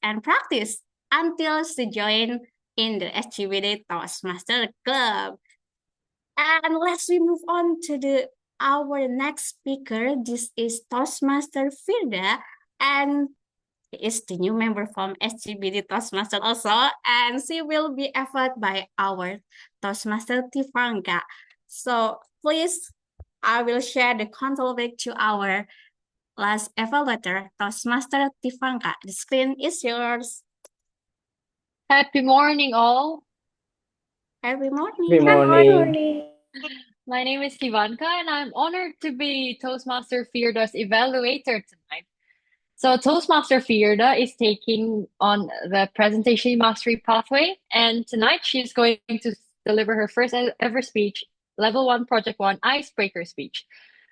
E: until she joined in the SCBD Toastmaster Club. And let's move on to our next speaker. This is Toastmaster Firda, and he is the new member from SCBD Toastmaster also, and she will be evaluated by our Toastmaster Tifangga. So please, I will share the control back to our last evaluator, Toastmaster Tifangga. The screen is yours.
N: Happy morning, all.
E: Happy morning.
A: Good morning.
N: My name is Ivanka, and I'm honored to be Toastmaster Firda's evaluator tonight. So Toastmaster Firda is taking on the presentation mastery pathway, and tonight she's going to deliver her first ever speech, Level 1, Project 1 Icebreaker speech.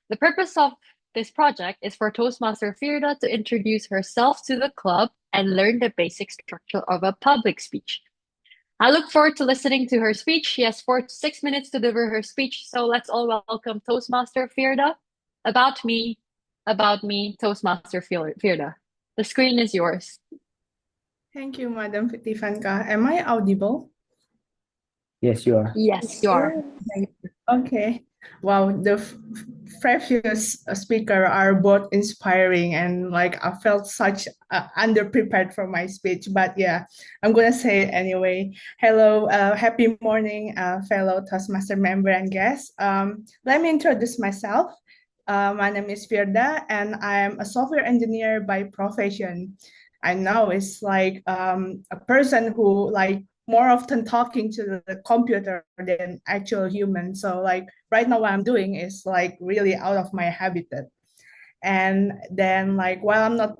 N: The purpose of this project is for Toastmaster Firda to introduce herself to the club and learn the basic structure of a public speech. I look forward to listening to her speech. She has 4 to 6 minutes to deliver her speech. So let's all welcome Toastmaster Firda. About me, Toastmaster Firda. The screen is yours.
O: Thank you, Madam Tifanka. Am I audible?
A: Yes, you are.
N: Yes, you are.
O: Okay. Wow, the previous speaker are both inspiring, and like I felt such underprepared for my speech, but yeah, I'm gonna say it anyway. Hello, happy morning, fellow Toastmaster member and guests. Let me introduce myself. My name is Firda, and I'm a software engineer by profession. I know it's like a person who like more often talking to the computer than actual human. So like right now what I'm doing is like really out of my habitat. And then like while I'm not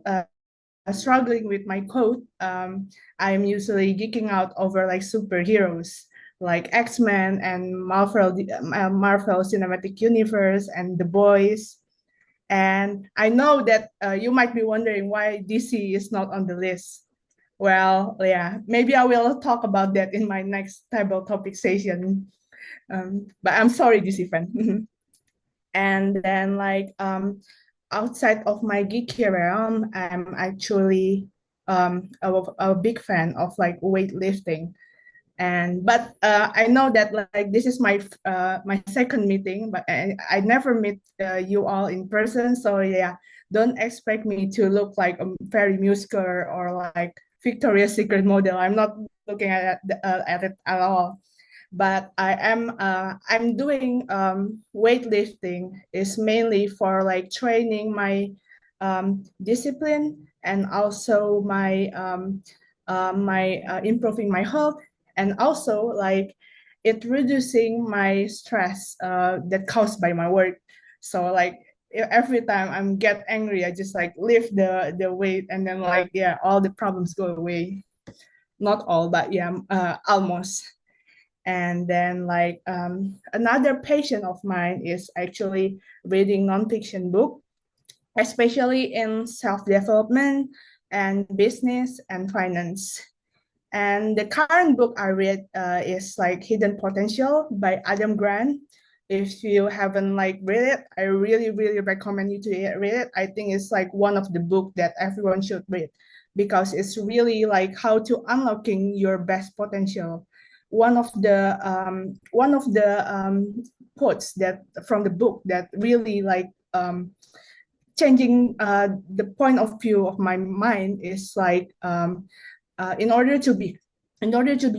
O: struggling with my code, I'm usually geeking out over like superheroes like X-Men and Marvel Cinematic Universe and The Boys. And I know that you might be wondering why DC is not on the list. Well, yeah, maybe I will talk about that in my next table topic session. But I'm sorry, DC fan. And then like outside of my geeky realm, I'm actually a big fan of like weightlifting. But I know that like this is my second meeting, but I never meet you all in person. So yeah, don't expect me to look like a very muscular or like Victoria's Secret model. I'm not looking at it at all. But I'm doing weightlifting is mainly for like training my discipline and also my improving my health, and also like it reducing my stress that caused by my work. So like every time I'm get angry, I just like lift the weight, and then like yeah, all the problems go away. Not all, but yeah, almost. And then like another passion of mine is actually reading nonfiction book, especially in self-development and business and finance. And the current book I read is like Hidden Potential by Adam Grant. If you haven't like read it, I really, really recommend you to read it. I think it's like one of the book that everyone should read because it's really like how to unlocking your best potential. One of the quotes that from the book that really like changing the point of view of my mind is like in order to be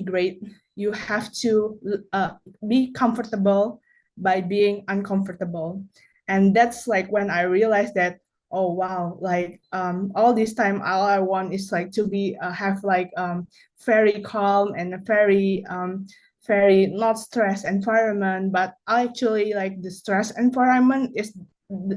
O: great, you have to be comfortable by being uncomfortable. And that's like when I realized that, oh wow, like all this time all I want is like to be have like very calm and a very very not stressed environment. But actually like the stress environment is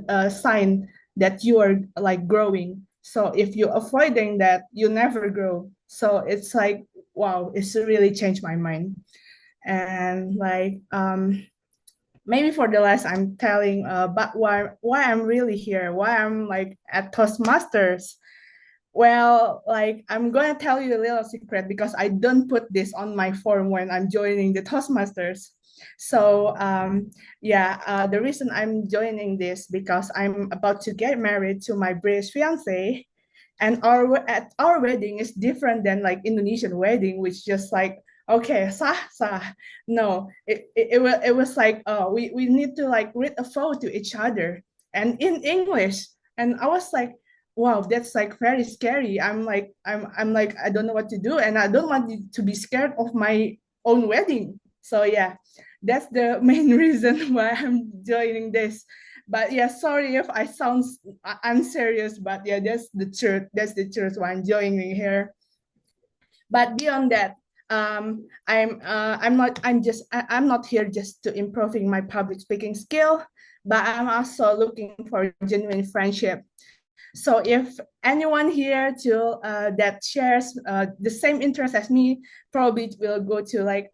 O: a sign that you are like growing. So if you're avoiding that, you never grow. So it's like, wow, it's really changed my mind. And like maybe for the last I'm telling but why I'm really here, why I'm like at Toastmasters. Well, like I'm gonna tell you a little secret because I don't put this on my form when I'm joining the Toastmasters. So yeah, the reason I'm joining this because I'm about to get married to my British fiance, and our wedding is different than like Indonesian wedding, which just like okay sah sah. No, it was like we need to like read a vow to each other and in English, and I was like, wow, that's like very scary. I'm like I don't know what to do, and I don't want to be scared of my own wedding. So yeah, that's the main reason why I'm joining this. But yeah, sorry if I sound unserious, but yeah, that's the truth. That's the truth why I'm joining here. But beyond that, I'm not here just to improving my public speaking skill, but I'm also looking for genuine friendship. So if anyone here to that shares the same interest as me, probably will go to like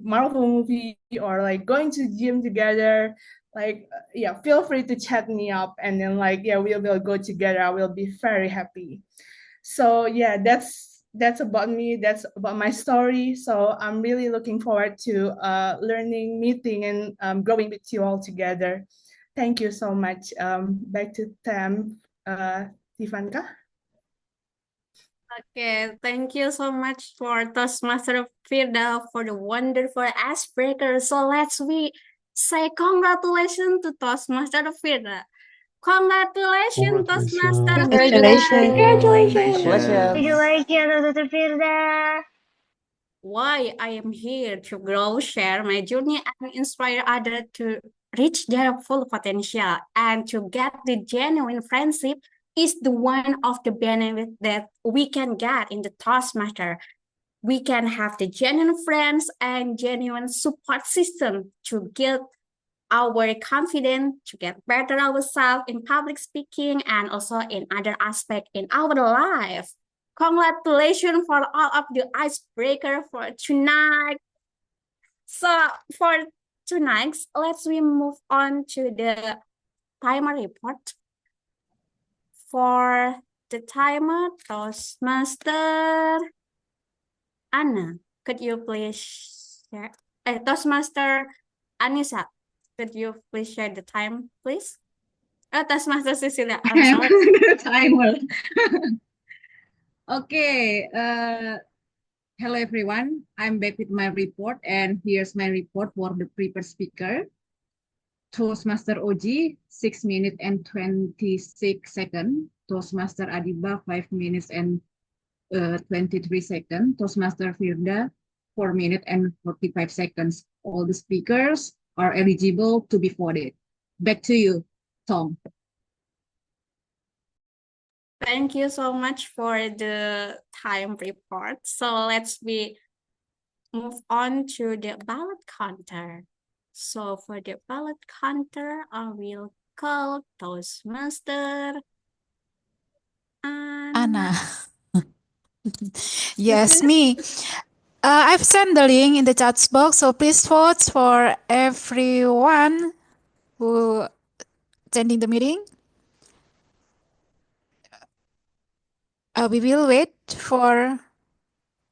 O: Marvel movie or like going to gym together. Like yeah, feel free to chat me up, and then like yeah, we will go together. I will be very happy. So yeah, that's that's about me. That's about my story. So I'm really looking forward to learning, meeting, and growing with you all together. Thank you so much. Back to Tam, Tivanka.
E: Okay, thank you so much for Toastmaster Firda for the wonderful icebreaker. So we say congratulations to Toastmaster Firda. Congratulations, Toastmaster Firda.
B: Congratulations.
C: Congratulations, Dr. Firda.
E: Why I am here to grow, share my journey, and inspire others to reach their full potential and to get the genuine friendship is the one of the benefits that we can get in the Toastmaster. We can have the genuine friends and genuine support system to get our confidence, to get better ourselves in public speaking and also in other aspects in our life. Congratulations for all of the icebreaker for tonight. So for tonight, we move on to the timer report. For the timer, Toastmaster Anna, could you please share? Toastmaster Anisa, could you please share the time, please? Toastmaster Cecilia, I'm sorry.
G: The timer. Okay. Hello, everyone. I'm back with my report, and here's my report for the prepared speaker. Toastmaster OG, 6 minutes and 26 seconds. Toastmaster Adibah, 5 minutes and 23 seconds. Toastmaster Firda, 4 minutes and 45 seconds. All the speakers are eligible to be voted. Back to you, Tom.
E: Thank you so much for the time report. So we move on to the ballot counter. So for the ballot counter, I will call Toastmaster
I: Anna. Yes, me. I've sent the link in the chat box, so please vote for everyone who attending the meeting. We will wait for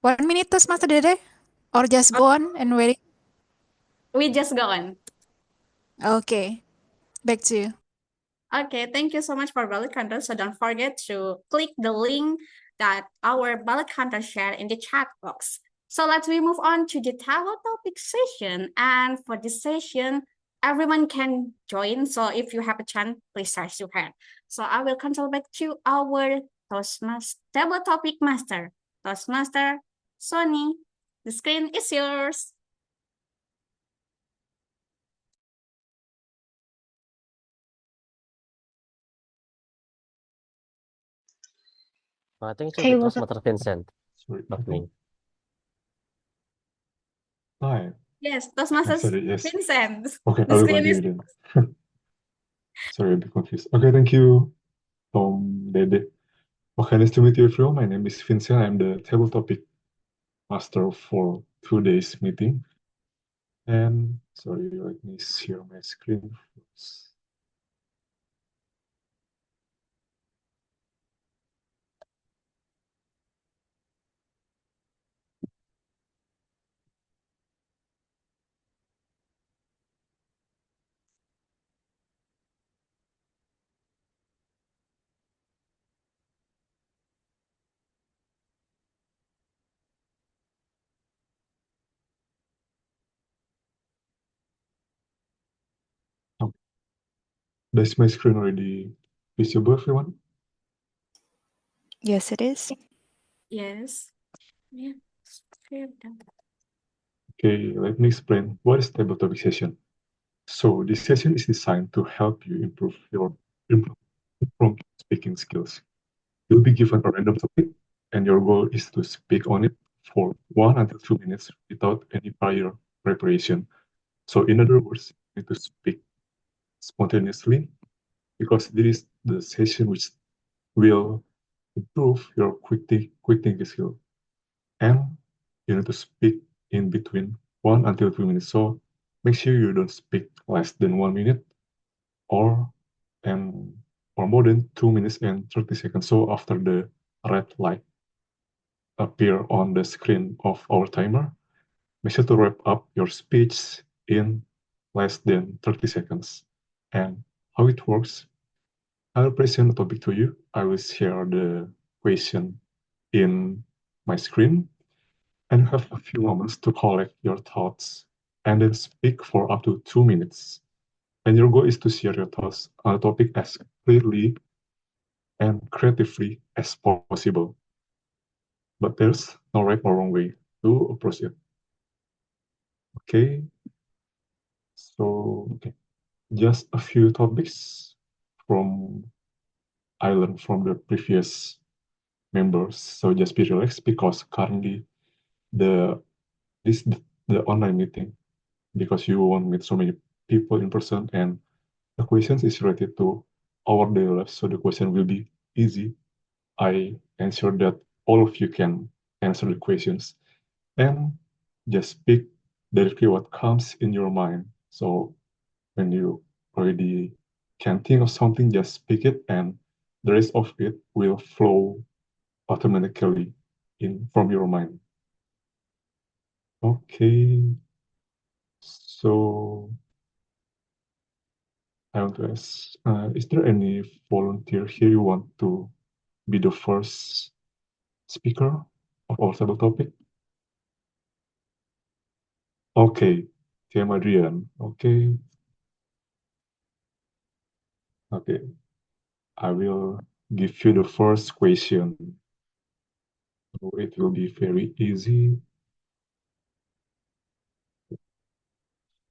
I: 1 minute, Toastmaster Dedeh, or just go on and wait.
E: We just go on.
I: Okay, back to you.
E: Okay, thank you so much for ballot counter. So don't forget to click the link that our ballot counter shared in the chat box. So we move on to the table topic session. And for this session, everyone can join. So if you have a chance, please raise your hand. So I will control back to our Toastmaster table topic master. Toastmaster Sonny, the screen is yours.
L: I think it should be Toastmaster Vincent,
D: Sorry.
L: not me.
D: Hi.
E: Yes, Toastmaster
D: Yes.
E: Vincent.
D: Okay,
E: The
D: I will
E: screen is
D: continue then. Sorry, a bit confused. Okay, thank you, Tom, Dedeh. Okay, nice to meet you, everyone. My name is Vincent. I'm the table topic master for today's meeting. And sorry, let me share my screen first. Does my screen already visible, everyone?
J: Yes, it is.
E: yes. Yeah.
D: Okay, let me explain what is table topic session. So this session is designed to help you improve your prompt speaking skills. You'll be given a random topic, and your goal is to speak on it for 1 until 2 minutes without any prior preparation. So in other words, you need to speak spontaneously, because this is the session which will improve your quick thinking skill. And you need to speak in between 1 until 2 minutes. So make sure you don't speak less than 1 minute or more than 2 minutes and 30 seconds. So after the red light. appear on the screen of our timer. Make sure to wrap up your speech in less than 30 seconds. And how it works, I'll present the topic to you. I will share the question in my screen and have a few moments to collect your thoughts and then speak for up to 2 minutes. And your goal is to share your thoughts on a topic as clearly and creatively as possible. But there's no right or wrong way to approach it. Okay, so just a few topics from I learned from the previous members. So just be relaxed because currently the online meeting, because you won't meet so many people in person, and the questions is related to our daily life. So the question will be easy. I ensure that all of you can answer the questions and just speak directly what comes in your mind. So when you already can think of something, just speak it, and the rest of it will flow automatically from your mind. Okay, so I want to ask, is there any volunteer here you want to be the first speaker of our table topic? Okay, Tim Adrian. Okay. Okay, I will give you the first question. So it will be very easy.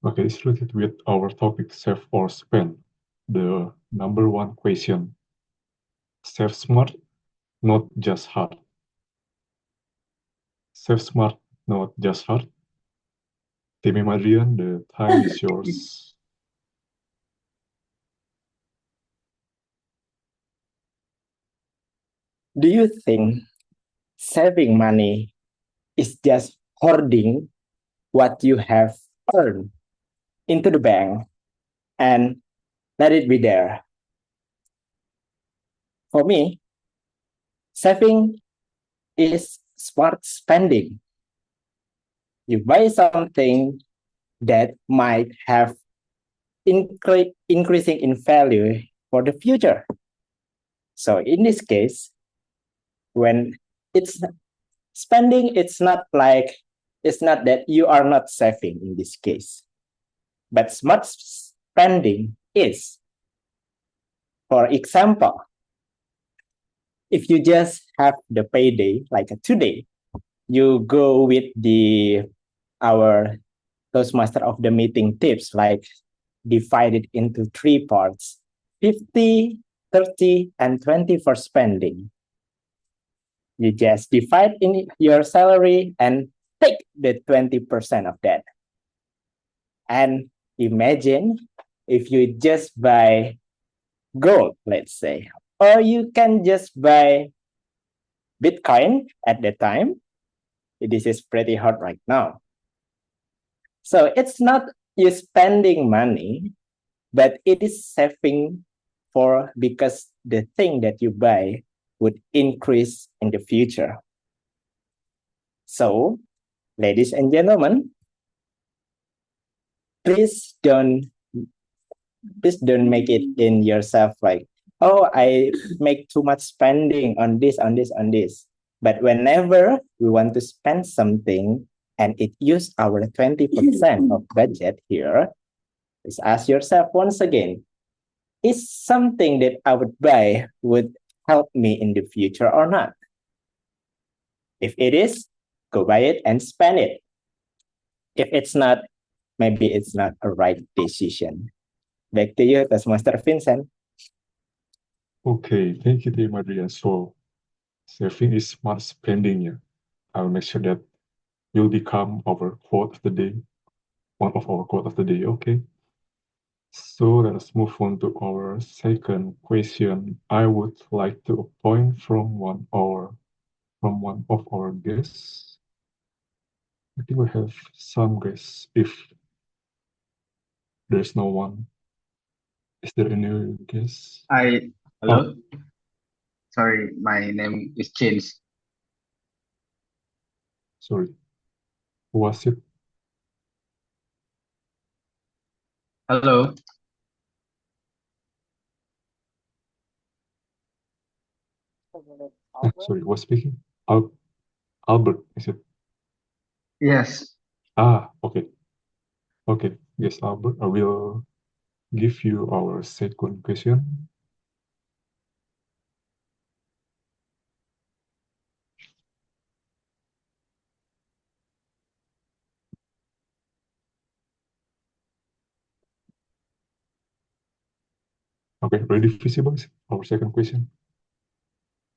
D: Okay, it's related with our topic, save or spend. The number one question. Save smart, not just hard. Save smart, not just hard. Tim Adrian, the time is yours.
A: Do you think saving money is just hoarding what you have earned into the bank and let it be there? For me, saving is smart spending. You buy something that might have increasing in value for the future. So in this case, when it's spending, it's not that you are not saving in this case, but smart spending is. For example, if you just have the payday like today, you go with our Toastmaster of the meeting tips, like divided into 3 parts, 50, 30, and 20 for spending. You just divide in your salary and take the 20% of that. And imagine if you just buy gold, let's say, or you can just buy Bitcoin at the time. This is pretty hot right now. So it's not you spending money, but it is saving because the thing that you buy would increase in the future. So, ladies and gentlemen, please don't make it in yourself like, oh, I make too much spending on this. But whenever we want to spend something and it use our 20% of budget here, just ask yourself once again, is something that I would buy would help me in the future or not? If it is, go buy it and spend it. If it's not, maybe it's not a right decision. Back to you, Toastmaster Vincent.
D: Okay, thank you, Tim Adrian. So saving is smart spending. Yeah. I'll make sure that will become our quote of the day, one of our quote of the day. Okay. So let us move on to our second question. I would like to appoint from one of our guests. I think we have some guests. If there's no one, is there any guest?
P: Hello. Sorry, my name is changed.
D: Sorry. Who was it?
P: Hello.
D: Sorry, who was speaking? Albert, is it?
P: Yes.
D: Okay. Okay, yes, Albert, I will give you our second question. Okay, ready visible? Our second question.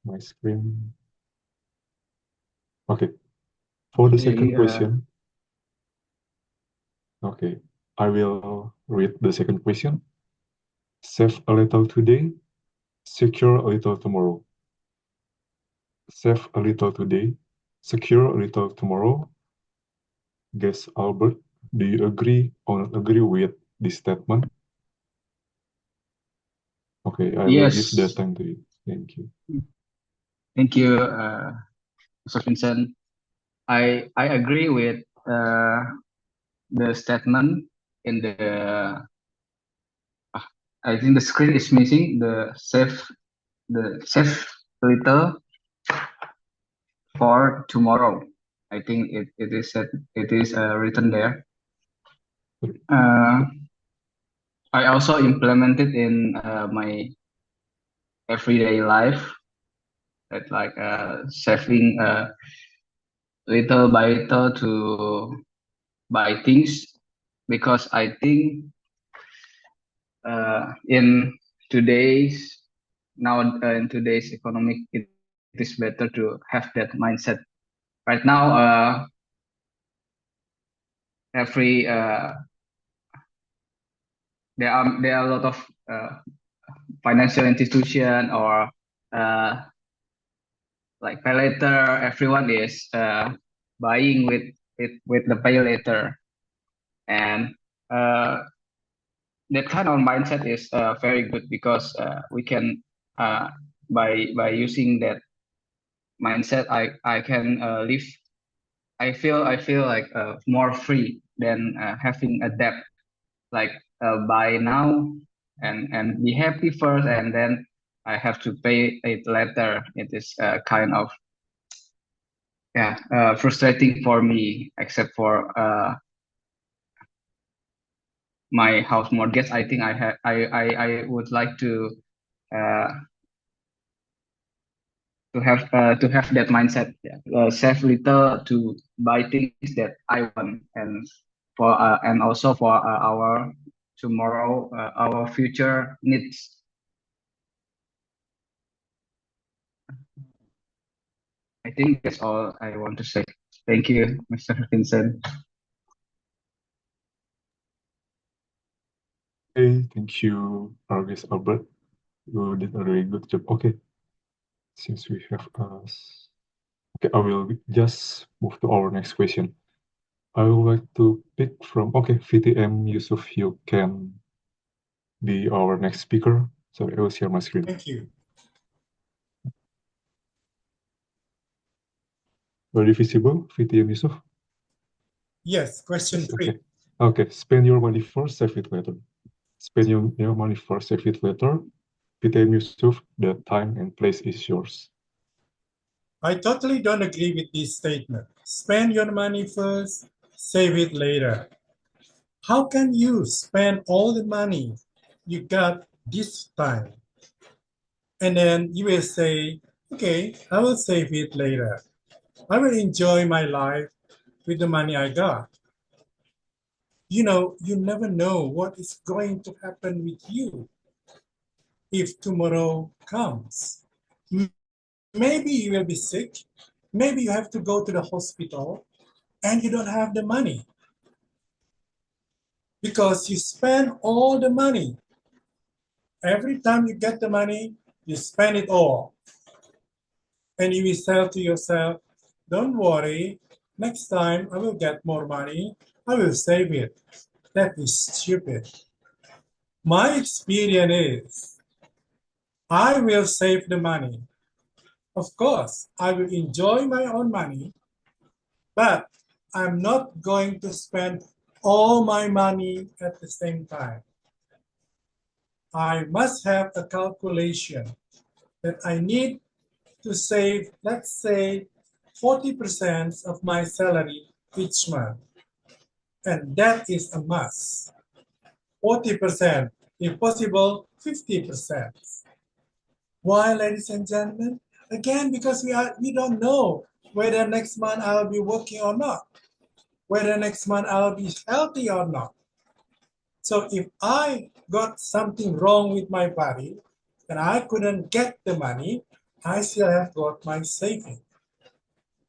D: My screen. Okay. For the second question. Okay, I will read the second question. Save a little today, secure a little tomorrow. Save a little today, secure a little tomorrow. Guess, Albert, do you agree or not agree with this statement? Okay, I will give that time to you. Thank you.
P: Thank you, Mr. Vincent. I agree with the statement in the. I think the screen is missing the save little for tomorrow. I think it is written there. I also implemented in my everyday life that like saving little by little to buy things, because I think in today's economic, it is better to have that mindset. Right now, every there are a lot of financial institution or like pay later. Everyone is buying with the pay later, and that kind of mindset is very good, because we can by using that mindset, I can live. I feel like more free than having a debt, like buy now and be happy first, and then I have to pay it later. It is kind of frustrating for me, except for my house mortgage. I think I would like to have that mindset. Save little to buy things that I want, and for and also for our tomorrow, our future needs. I think that's all I want to say. Thank you, Mr. Vincent.
D: Okay, thank you, Argus Albert. You did a very good job. Okay, since we have us. Okay, I will just move to our next question. I would like to pick from, okay, VTM Yusuf, you can be our next speaker. So I will share my screen.
Q: Thank you.
D: Very visible, VTM Yusuf?
Q: Yes, question 3.
D: Okay, spend your money first, save it later. Spend your money first, save it later. VTM Yusuf, the time and place is yours.
Q: I totally don't agree with this statement. Spend your money first, save it later. How can you spend all the money you got this time, and then you will say, okay, I will save it later. I will enjoy my life with the money I got. You know, you never know what is going to happen with you if tomorrow comes. Maybe you will be sick. Maybe you have to go to the hospital and you don't have the money because you spend all the money. Every time you get the money, you spend it all. And you will say to yourself, don't worry, next time I will get more money, I will save it. That is stupid. My experience is, I will save the money. Of course, I will enjoy my own money, But I'm not going to spend all my money at the same time. I must have a calculation that I need to save, let's say, 40% of my salary each month. And that is a must. 40%, if possible, 50%. Why, ladies and gentlemen? Again, because we don't know whether next month I'll be working or not, whether next month I'll be healthy or not. So if I got something wrong with my body and I couldn't get the money, I still have got my saving.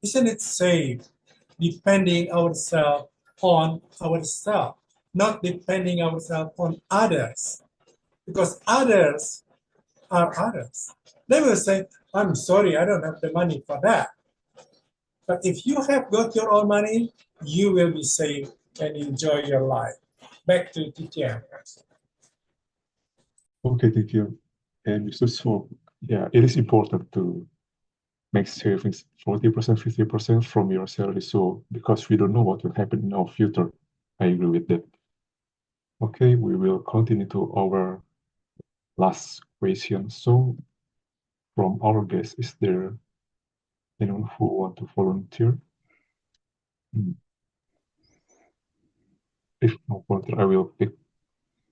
Q: Isn't it safe depending ourselves on ourselves, not depending ourselves on others? Because others are others. They will say, I'm sorry, I don't have the money for that. But if you have got your own money, you will be safe and enjoy your life. Back to TTM.
D: Okay, thank you. And so, yeah, it is important to make savings 40%, 50% from your salary. So, because we don't know what will happen in our future. I agree with that. Okay, we will continue to our last question. So, from our guests, is there anyone who want to volunteer? If no volunteer, I will pick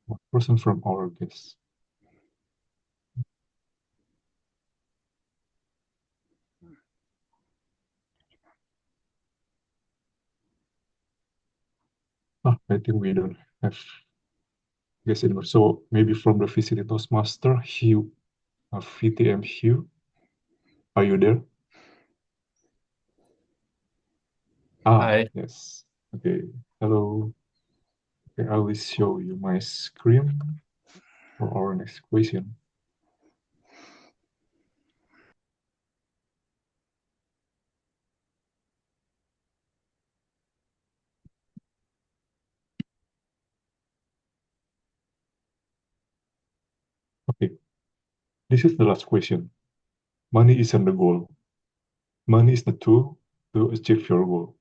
D: one person from our guests. I think we don't have guests anymore. So maybe from the visiting Toastmaster, Hugh, VTM Hugh, are you there?
R: Hi.
D: Yes. Okay. Hello. Okay, I will show you my screen for our next question. Okay, this is the last question. Money isn't the goal. Money is the tool to achieve your goal.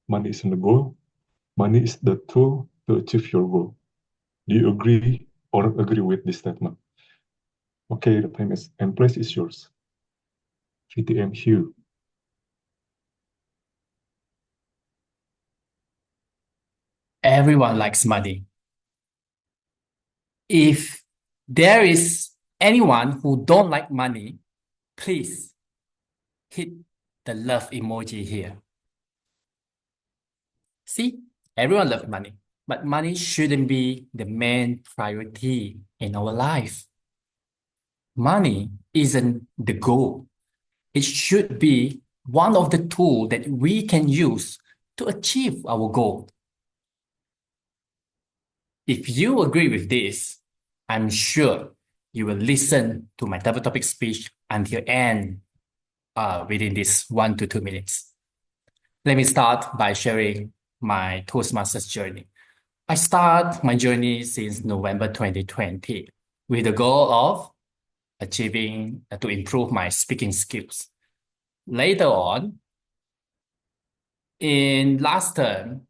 D: Money isn't the goal. Money is the tool to achieve your goal. Do you agree or agree with this statement? Okay, the time is and place is yours. VTM Hugh.
R: Everyone likes money. If there is anyone who don't like money, please hit the love emoji here. See, everyone loves money, but money shouldn't be the main priority in our life. Money isn't the goal. It should be one of the tools that we can use to achieve our goal. If you agree with this, I'm sure you will listen to my double topic speech until end within this 1 to 2 minutes. Let me start by sharing my Toastmasters journey. I start my journey since November 2020 with the goal of achieving to improve my speaking skills. Later on, in last term,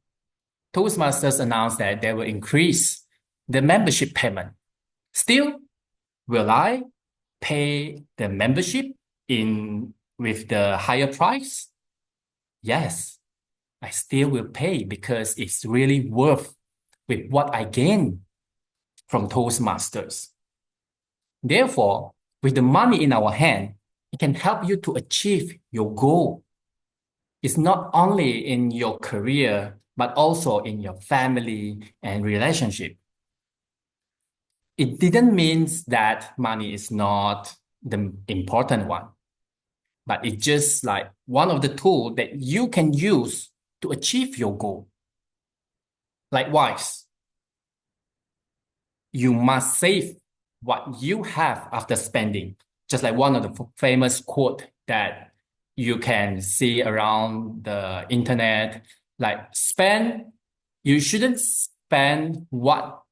R: Toastmasters announced that they will increase the membership payment. Still, will I pay the membership with the higher price? Yes, I still will pay because it's really worth with what I gain from Toastmasters. Therefore, with the money in our hand, it can help you to achieve your goal. It's not only in your career, but also in your family and relationship. It didn't mean that money is not the important one, but it's just like one of the tools that you can use to achieve your goal. Likewise, you must save what you have after spending. Just like one of the famous quote that you can see around the internet, like you shouldn't spend what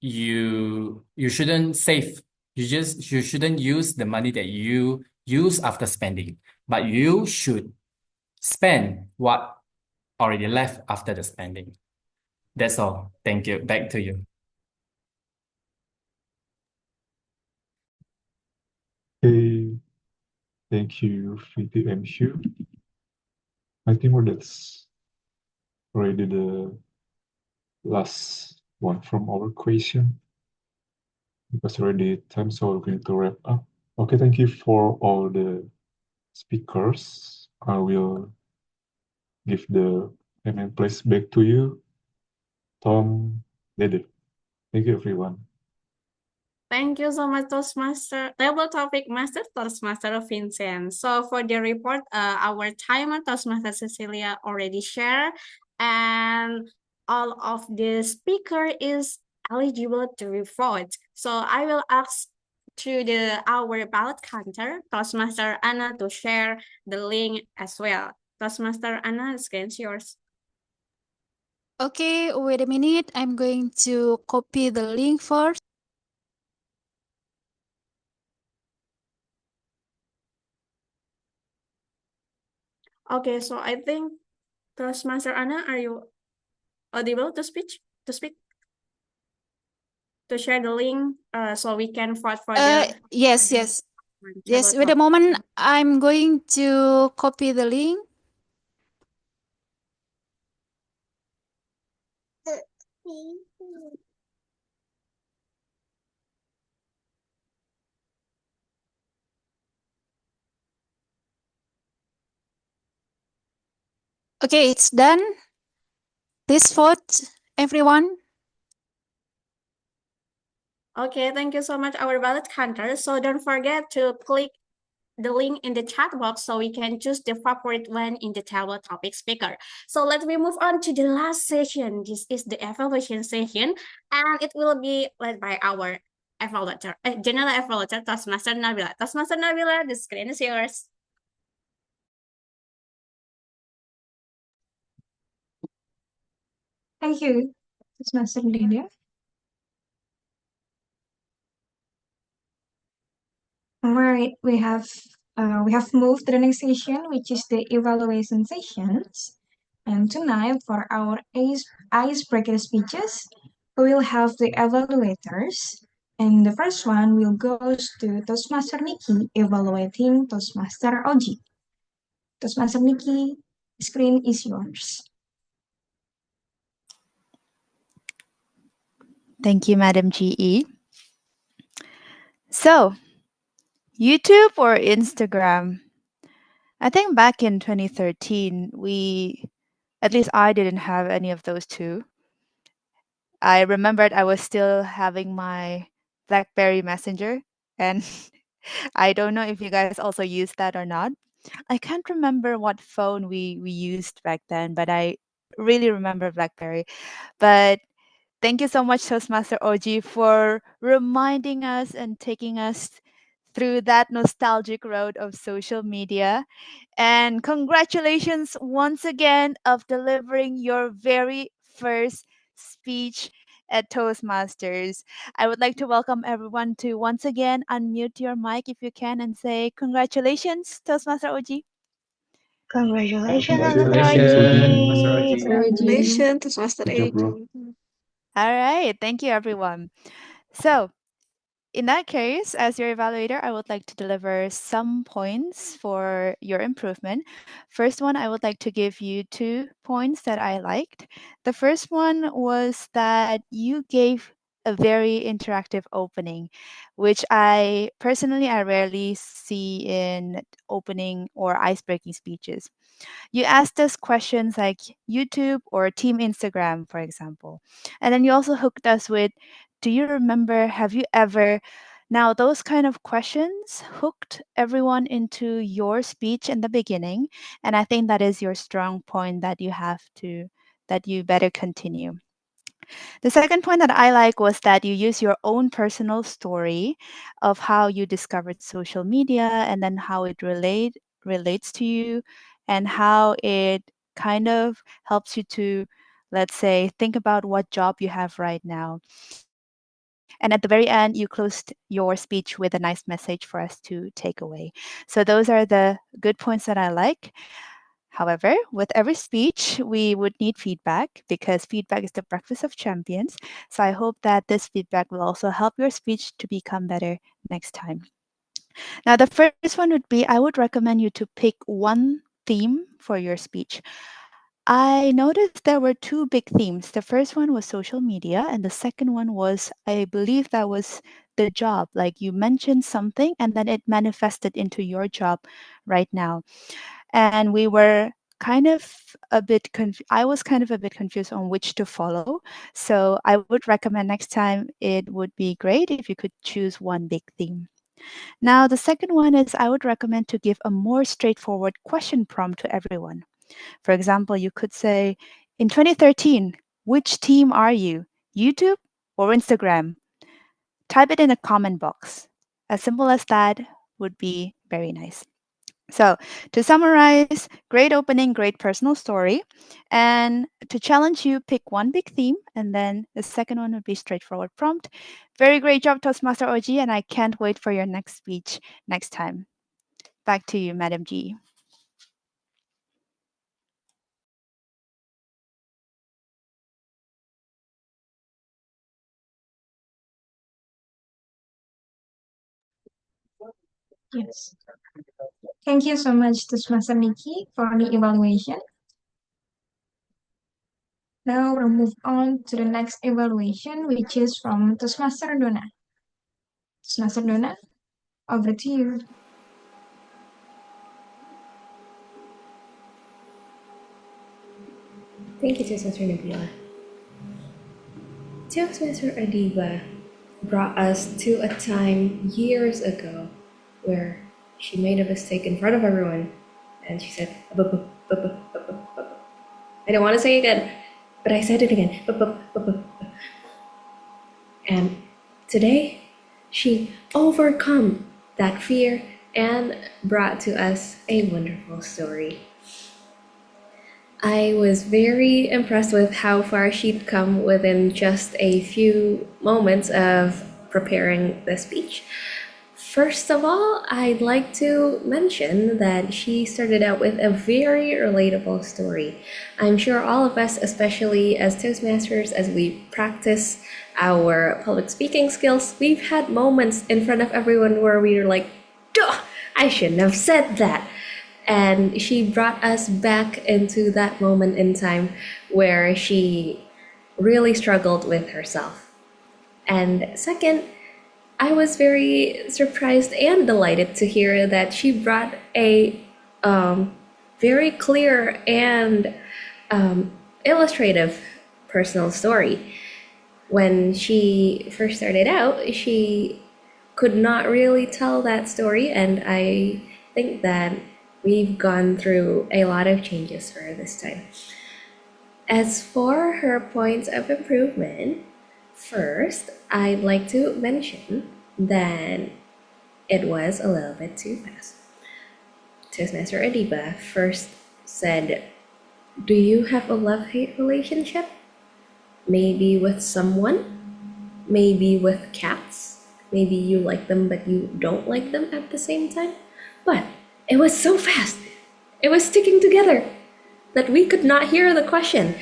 R: you shouldn't save. You shouldn't use the money that you use after spending, but you should spend what already left after the spending. That's all. Thank you. Back to you.
D: Okay, thank you, VTMQ. I think that's already the last one from our question because already time, so we're going to wrap up. Okay, thank you for all the speakers. I will give the payment place back to you, Tom, Dedeh. Thank you, everyone.
E: Thank you so much, Toastmaster, Table Topic Master, Toastmaster Vincent. So for the report, our timer, Toastmaster Cecilia already shared, and all of the speaker is eligible to vote. So I will ask to our ballot counter, Toastmaster Anna, to share the link as well. Toastmaster Anna, the screen is yours.
I: Okay, wait a minute. I'm going to copy the link first.
E: Okay, so I think Toastmaster Anna, are you audible to speak? To share the link, so we can vote for the
I: Yes. Wait a moment. I'm going to copy the link. Okay, it's done. Please vote, everyone.
E: Okay, thank you so much, our ballot counter. So don't forget to click the link in the chat box so we can choose the favorite one in the table topic speaker. So let me move on to the last session. This is the evaluation session, and it will be led by our evaluator, general evaluator, Toastmaster Nabila. Toastmaster Nabila, the screen is yours.
F: Thank you, Toastmaster Dedeh. All right, we have moved to the next session, which is the evaluation sessions. And tonight, for our icebreaker speeches, we will have the evaluators. And the first one will goes to Toastmaster Niki evaluating Toastmaster Oji. Toastmaster Niki, the screen is yours.
J: Thank you, Madam GE. So, YouTube or Instagram? I think back in 2013, at least I didn't have any of those two. I remembered I was still having my BlackBerry Messenger, and I don't know if you guys also used that or not. I can't remember what phone we used back then, but I really remember BlackBerry. But thank you so much, Toastmaster OG, for reminding us and taking us through that nostalgic road of social media. And congratulations once again of delivering your very first speech at Toastmasters. I would like to welcome everyone to once again unmute your mic if you can and say congratulations, Toastmaster OG.
C: Congratulations,
M: Congratulations, Toastmaster
D: Good job, bro.
J: All right, thank you everyone. So, in that case, as your evaluator, I would like to deliver some points for your improvement. First one, I would like to give you 2 points that I liked. The first one was that you gave a very interactive opening, which I rarely see in opening or ice-breaking speeches. You asked us questions like YouTube or Team Instagram, for example. And then you also hooked us with, do you remember, have you ever? Now, those kind of questions hooked everyone into your speech in the beginning. And I think that is your strong point that you better continue. The second point that I like was that you use your own personal story of how you discovered social media and then how it relates to you and how it kind of helps you to, let's say, think about what job you have right now. And at the very end, you closed your speech with a nice message for us to take away. So those are the good points that I like. However, with every speech, we would need feedback because feedback is the breakfast of champions. So I hope that this feedback will also help your speech to become better next time. Now, the first one would be I would recommend you to pick one theme for your speech. I noticed there were two big themes. The first one was social media, and the second one was, I believe that was the job. Like you mentioned something and then it manifested into your job right now. And we were kind of a bit I was kind of a bit confused on which to follow. So I would recommend next time it would be great if you could choose one big theme. Now, the second one is I would recommend to give a more straightforward question prompt to everyone. For example, you could say, in 2013, which team are you? YouTube or Instagram? Type it in the comment box. As simple as that would be very nice. So, to summarize, great opening, great personal story. And to challenge you, pick one big theme, and then the second one would be straightforward prompt. Very great job, Toastmaster OG, and I can't wait for your next speech next time. Back to you, Madam G.
F: Yes. Thank you so much, Toastmaster Niki, for the evaluation. Now we'll move on to the next evaluation, which is from Toastmaster Dona. Toastmaster Dona, over to you.
B: Thank you, Toastmaster Nabila. Toastmaster Adibah brought us to a time years ago where she made a mistake in front of everyone and she said, "Bup, bup, bup, bup, bup, bup, bup." I don't want to say it again, but I said it again. Bup, bup, bup, bup, bup. And today, she overcome that fear and brought to us a wonderful story. I was very impressed with how far she'd come within just a few moments of preparing the speech. First of all, I'd like to mention that she started out with a very relatable story. I'm sure all of us, especially as Toastmasters, as we practice our public speaking skills, we've had moments in front of everyone where we were like, duh, I shouldn't have said that. And she brought us back into that moment in time where she really struggled with herself. And second, I was very surprised and delighted to hear that she brought a very clear and illustrative personal story. When she first started out, she could not really tell that story, and I think that we've gone through a lot of changes for her this time. As for her points of improvement, first, I'd like to mention that it was a little bit too fast. Toastmaster Adibah first said, "Do you have a love-hate relationship? Maybe with someone? Maybe with cats? Maybe you like them but you don't like them at the same time?" But it was so fast. It was sticking together that we could not hear the question.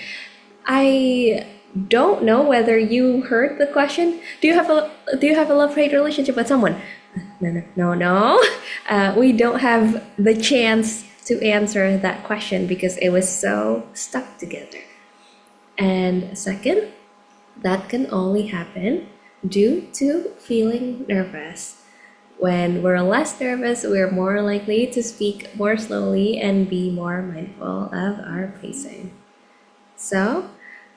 B: I don't know whether you heard the question. Do you have a love-hate relationship with someone? No. We don't have the chance to answer that question because it was so stuck together. And second, that can only happen due to feeling nervous. When we're less nervous, we're more likely to speak more slowly and be more mindful of our pacing. So,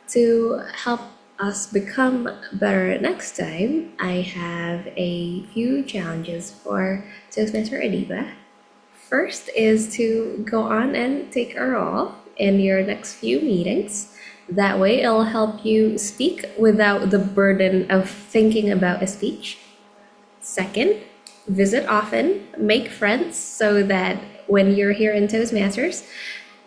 B: to help us become better next time, I have a few challenges for Toastmaster Adibah. First is to go on and take a role in your next few meetings. That way, it'll help you speak without the burden of thinking about a speech. Second, visit often, make friends so that when you're here in Toastmasters,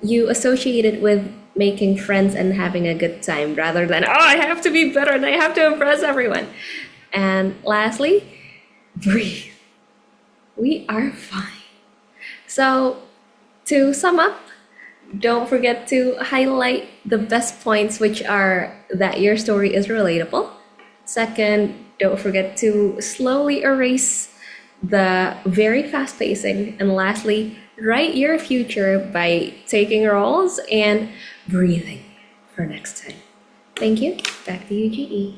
B: you associate it with making friends and having a good time rather than, oh, I have to be better and I have to impress everyone. And lastly, breathe. We are fine. So to sum up, Don't forget to highlight the best points, which are that your story is relatable. Second, don't forget to slowly erase the very fast pacing. And lastly, write your future by taking roles and breathing for next time. Thank you. Back to you, GE.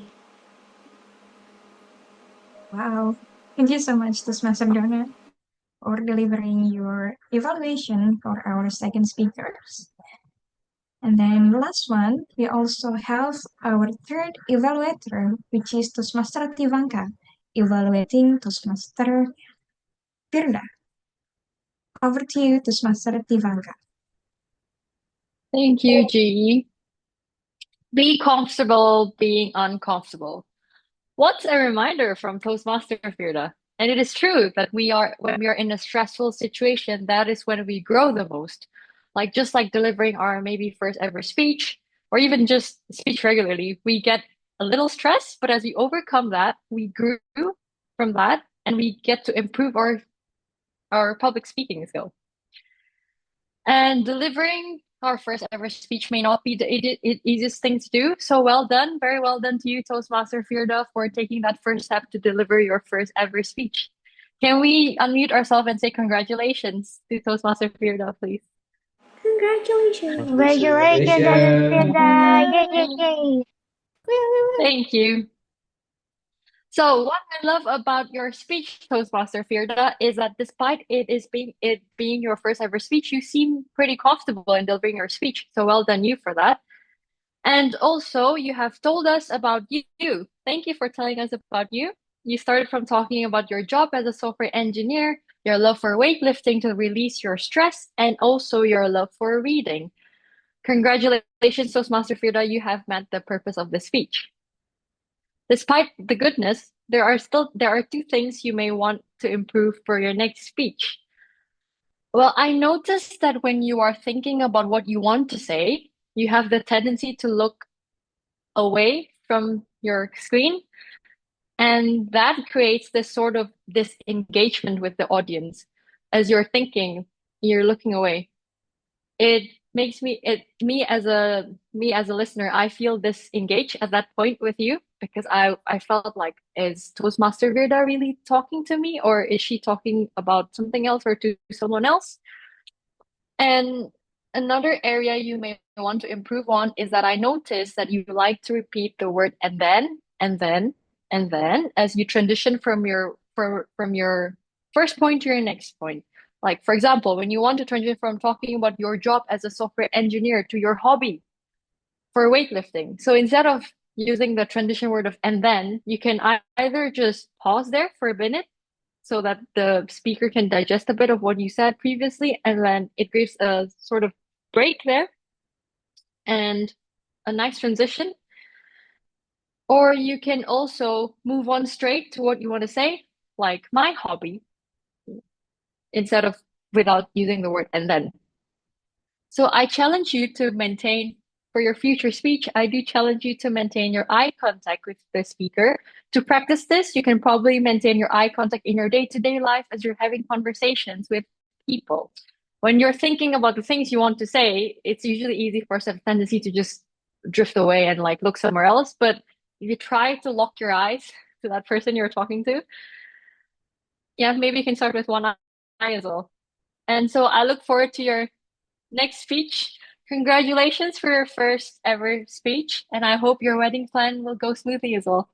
F: Wow. Thank you so much, Toastmaster Donna, for delivering your evaluation for our second speakers. And then the last one, we also have our third evaluator, which is Toastmaster Tivanka, evaluating Toastmaster Firda. Over to you, Toastmaster Tivanka.
N: Thank you, G. Be comfortable being uncomfortable. What's a reminder from Toastmaster Firda? And it is true that when we are in a stressful situation, that is when we grow the most. Like just like delivering our maybe first ever speech, or even just speech regularly, we get a little stressed, but as we overcome that, we grew from that and we get to improve our public speaking skill. And delivering our first ever speech may not be the easiest thing to do. So well done, very well done to you, Toastmaster Firda, for taking that first step to deliver your first ever speech. Can we unmute ourselves and say congratulations to Toastmaster Firda, please?
B: Congratulations.
C: Congratulations, Firda. Yay, yay, yay.
N: Thank you. So what I love about your speech, Toastmaster Firda, is that despite it being your first ever speech, you seem pretty comfortable in delivering your speech. So well done you for that. And also you have told us about you. Thank you for telling us about you. You started from talking about your job as a software engineer, your love for weightlifting to release your stress, and also your love for reading. Congratulations, Toastmaster Firda, you have met the purpose of the speech. Despite the goodness, there are two things you may want to improve for your next speech. Well, I noticed that when you are thinking about what you want to say, you have the tendency to look away from your screen, and that creates this sort of disengagement with the audience. As you're thinking, you're looking away. It makes me as a listener, I feel disengaged at that point with you because I felt like, is Toastmaster Firda really talking to me, or is she talking about something else or to someone else? And another area you may want to improve on is that I noticed that you like to repeat the word and then as you transition from your first point to your next point. Like, for example, when you want to transition from talking about your job as a software engineer to your hobby for weightlifting. So instead of using the transition word of and then, you can either just pause there for a minute so that the speaker can digest a bit of what you said previously, and then it gives a sort of break there and a nice transition. Or you can also move on straight to what you want to say, like my hobby, instead of without using the word and then. So I challenge you to maintain, for your future speech, I do challenge you to maintain your eye contact with the speaker. To practice this, you can probably maintain your eye contact in your day-to-day life as you're having conversations with people. When you're thinking about the things you want to say, it's usually easy for us to have a tendency to just drift away and like look somewhere else. But if you try to lock your eyes to that person you're talking to, yeah, maybe you can start with one eye as well. And so I look forward to your next speech. Congratulations for your first ever speech, and I hope your wedding plan will go smoothly as well.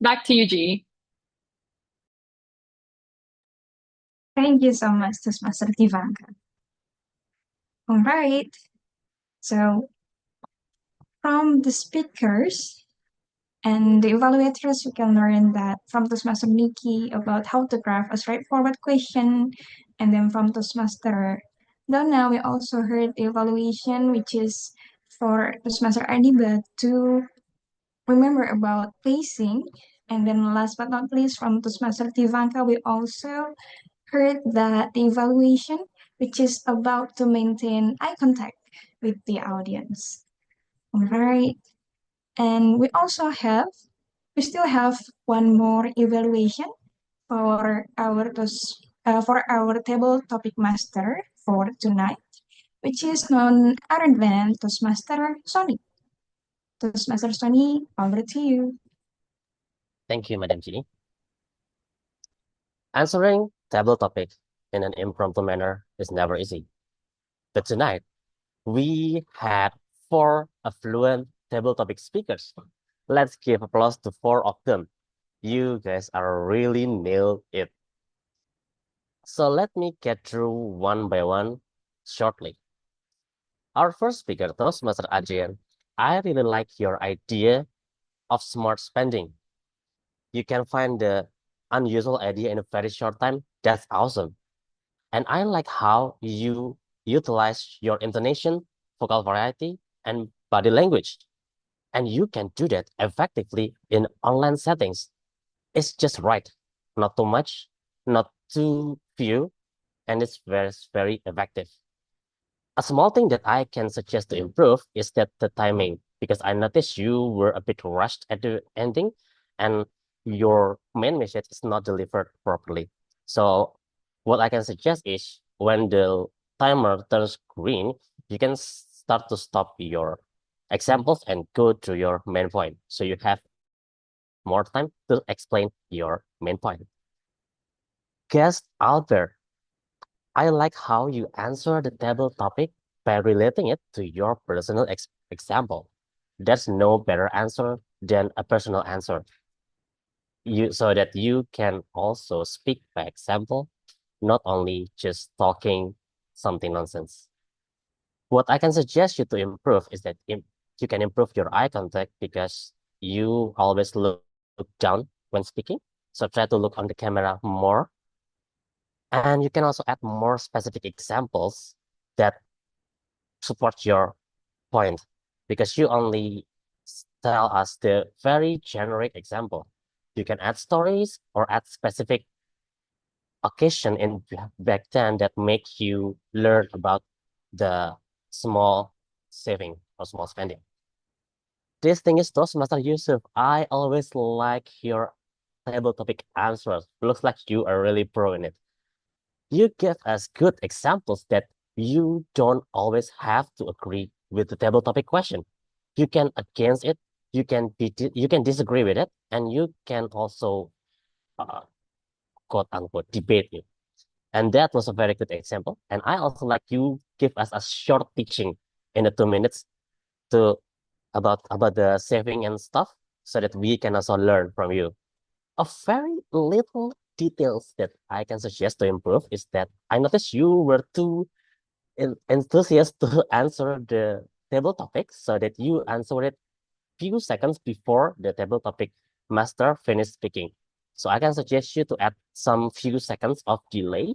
N: Back to you, G.
F: Thank you so much, Toastmaster Tivanka. All right. So from the speakers and the evaluators, we can learn that from Toastmaster Niki about how to craft a straightforward question. And then from Toastmaster Donna, we also heard the evaluation, which is for Toastmaster Adibah to remember about pacing. And then last but not least, from Toastmaster Tivanka, we also heard that the evaluation, which is about to maintain eye contact with the audience. All right. And we still have one more evaluation for our table topic master, for tonight, which is none other than Toastmaster Sonny. Toastmaster Sonny, over to you.
L: Thank you, Madam G. Answering table topic in an impromptu manner is never easy. But tonight, we had 4 affluent table topic speakers. Let's give applause to 4 of them. You guys are really nailed it. So let me get through one by one shortly. Our first speaker, Toastmaster Adrian, I really like your idea of smart spending. You can find the unusual idea in a very short time. That's awesome. And I like how you utilize your intonation, vocal variety, and body language. And you can do that effectively in online settings. It's just right. Not too much, not too few, and it's very, very effective. A small thing that I can suggest to improve is that the timing, because I noticed you were a bit rushed at the ending and your main message is not delivered properly. So what I can suggest is when the timer turns green, you can start to stop your examples and go to your main point. So you have more time to explain your main point. Guest out there, I like how you answer the table topic by relating it to your personal example. There's no better answer than a personal answer. So that you can also speak by example, not only just talking something nonsense. What I can suggest you to improve is that you can improve your eye contact because you always look down when speaking. So try to look on the camera more. And you can also add more specific examples that support your point because you only tell us the very generic example. You can add stories or add specific occasion in back then that make you learn about the small saving or small spending. This thing is Toastmaster Yusuf. I always like your table topic answers. Looks like you are really pro in it. You give us good examples that you don't always have to agree with the table topic question. You can against it, you can disagree with it, and you can also quote unquote debate it. And that was a very good example. And I also like you give us a short teaching in the 2 minutes to about the saving and stuff so that we can also learn from you. A very little details that I can suggest to improve is that I noticed you were too enthusiastic to answer the table topic so that you answer it few seconds before the table topic master finished speaking. So I can suggest you to add some few seconds of delay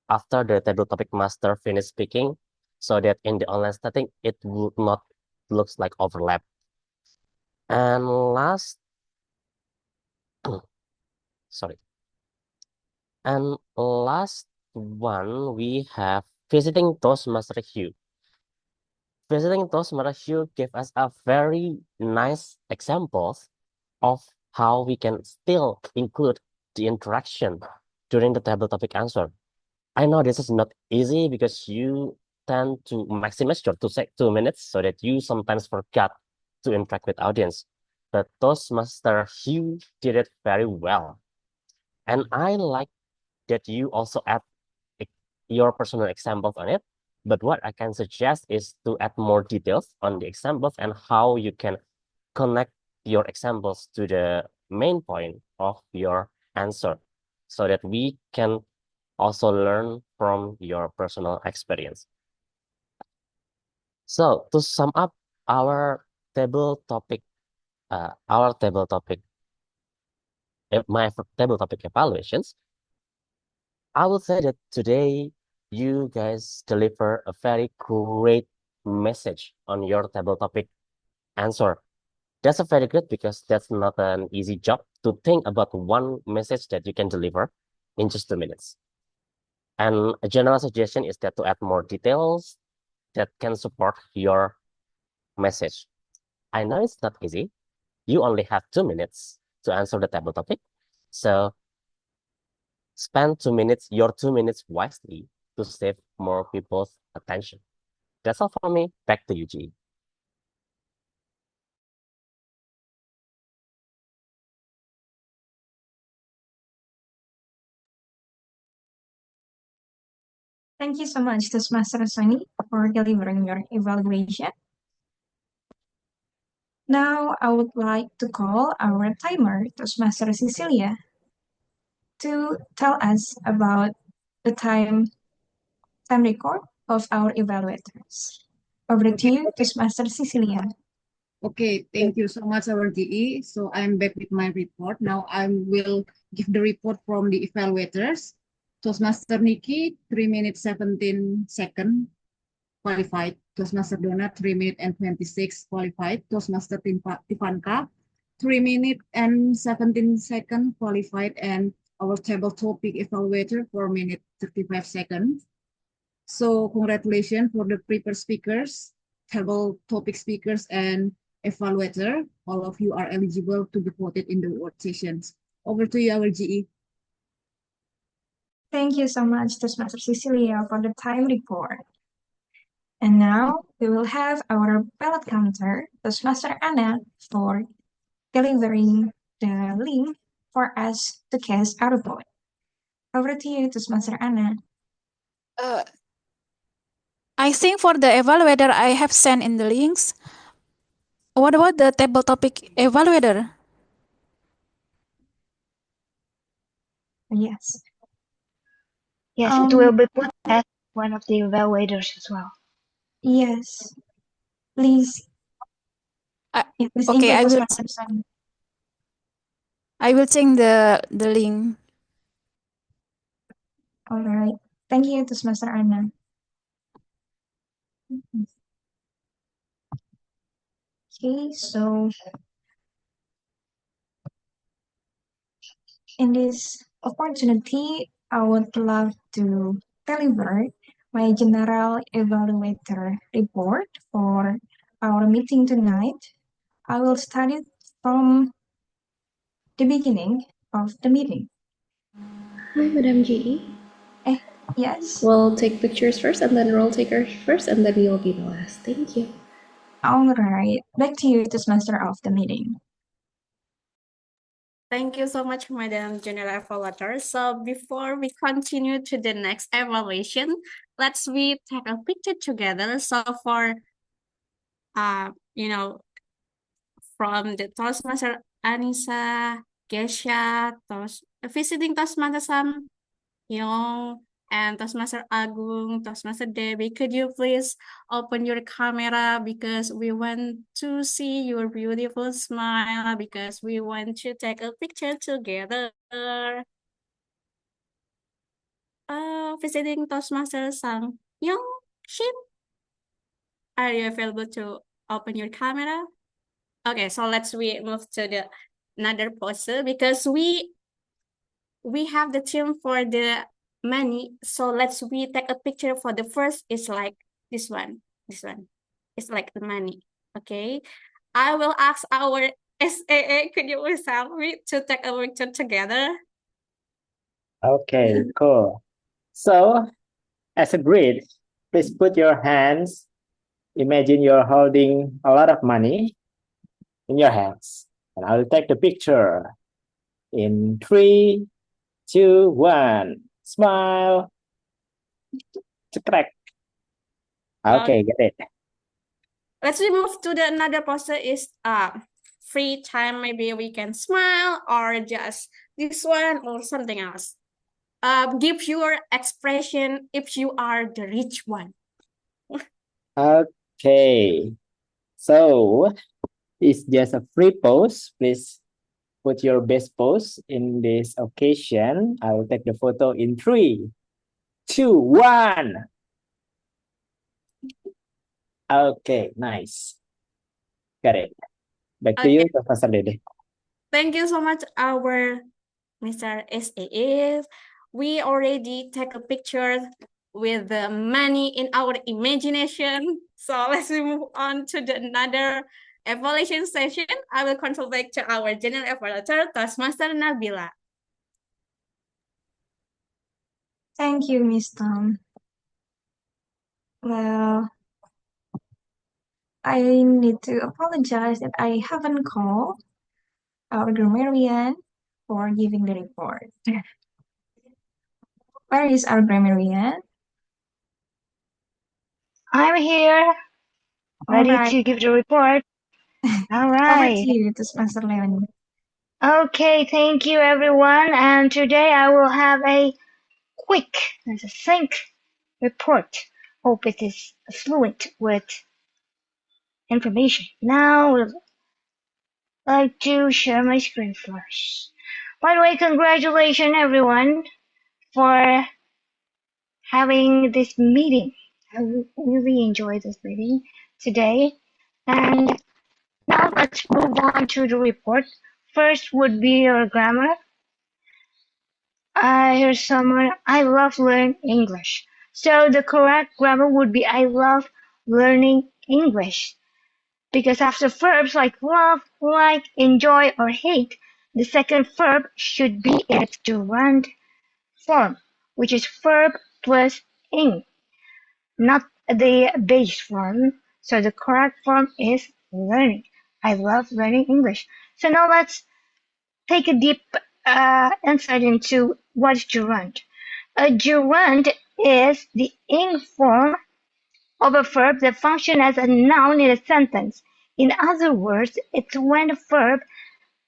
L: after the table topic master finished speaking so that in the online setting, it would not looks like overlap. And last, sorry. And last one, we have visiting Toastmaster Hugh. Visiting Toastmaster Hugh gave us a very nice examples of how we can still include the interaction during the table topic answer. I know this is not easy because you tend to maximize your 2 minutes so that you sometimes forgot to interact with audience. But Toastmaster Hugh did it very well. And I like that you also add your personal examples on it. But what I can suggest is to add more details on the examples and how you can connect your examples to the main point of your answer so that we can also learn from your personal experience. So to sum up our table topic, my table topic evaluations, I would say that today you guys deliver a very great message on your table topic answer. That's a very good because that's not an easy job to think about one message that you can deliver in just 2 minutes. And a general suggestion is that to add more details that can support your message. I know it's not easy. You only have 2 minutes to answer the table topic. So spend 2 minutes, your 2 minutes wisely to save more people's attention. That's all for me. Back to you, G.
F: Thank you so much, Toastmaster Sonny, for delivering your evaluation. Now, I would like to call our timer, Toastmaster Cecilia, to tell us about the time record of our evaluators. Over to you, Toastmaster Cecilia.
G: Okay, thank you so much, our GE. So I'm back with my report. Now I will give the report from the evaluators. Toastmaster Niki, 3 minutes 17 seconds qualified. Toastmaster Donna, 3 minutes and 26 qualified. Toastmaster Tifanka, 3 minutes and 17 seconds qualified. And our table topic evaluator, 4 minutes 35 seconds. So congratulations for the prepared speakers, table topic speakers, and evaluator. All of you are eligible to be voted in the award sessions. Over to you, our GE.
F: Thank you so much, Toastmaster Cecilia, for the time report. And now we will have our ballot counter, Toastmaster Anna, for delivering the link for us to cast our vote. Over to you, Toastmaster Anna.
I: I think for the evaluator, I have sent in the links. What about the table topic evaluator?
F: Yes.
C: Yes, it will be put as one of the evaluators as well.
F: Yes. Please. Please
I: Okay, I will.
F: Toastmaster Sonny.
I: I will change the link.
F: All right. Thank you, Toastmaster Anna. Okay, so in this opportunity, I would love to deliver my general evaluator report for our meeting tonight. I will start it from the beginning of the meeting.
B: Hi, Madam GE.
F: Yes.
B: We'll take pictures first and then roll takers first, and then you'll be the last. Thank you.
F: All right. Back to you, Toastmaster of the meeting.
E: Thank you so much, Madam General Evaluator. So before we continue to the next evaluation, let's we take a picture together. So for, from the Toastmaster Anisa, Gesha, visiting Toastmaster Sam, Young, and Toastmaster Agung, Toastmaster Debbie, could you please open your camera because we want to see your beautiful smile because we want to take a picture together. Visiting Toastmaster Sang Young Shin, are you available to open your camera? Okay, so let's we move to the another pose because we have the theme for the money. So let's we take a picture for the first is like this one. It's like the money. Okay. I will ask our SAA, could you please help me to take a picture together?
A: Okay, cool. So, as agreed, please put your hands. Imagine you're holding a lot of money in your hands. And I'll take the picture in 3, 2, 1. Smile. Correct. Okay, get it.
E: Let's move to the another pose is free time. Maybe we can smile or just this one or something else. Give your expression if you are the rich one.
A: Okay. So, it's just a free pose. Please put your best pose in this occasion. I will take the photo in 3, 2, 1. Okay, nice. Got it. Back to you, Professor Dedeh.
E: Thank you so much, our Mr. SAA. We already take a picture with the money in our imagination. So let's move on to the another evaluation session. I will control back to our general evaluator, Toastmaster Nabila.
F: Thank you, Miss Tom. Well, I need to apologize that I haven't called our grammarian for giving the report. Where is our grammarian?
C: I'm here, ready
F: Alright.
C: to give the report. All
F: Over
C: right.
F: to you, Toastmaster Leony.
C: Okay, thank you everyone. And today I will have a quick and succinct report. Hope it is fluent with information. Now I would like to share my screen first. By the way, congratulations everyone for having this meeting. I really enjoyed this meeting today. And now let's move on to the report. First would be your grammar. I hear someone, I love learning English. So the correct grammar would be I love learning English. Because after verbs like love, like, enjoy, or hate, the second verb should be in its gerund form, which is verb plus ing, not the base form. So the correct form is learning. I love learning English. So now let's take a deep insight into what is gerund. A gerund is the ing form of a verb that functions as a noun in a sentence. In other words, it's when a verb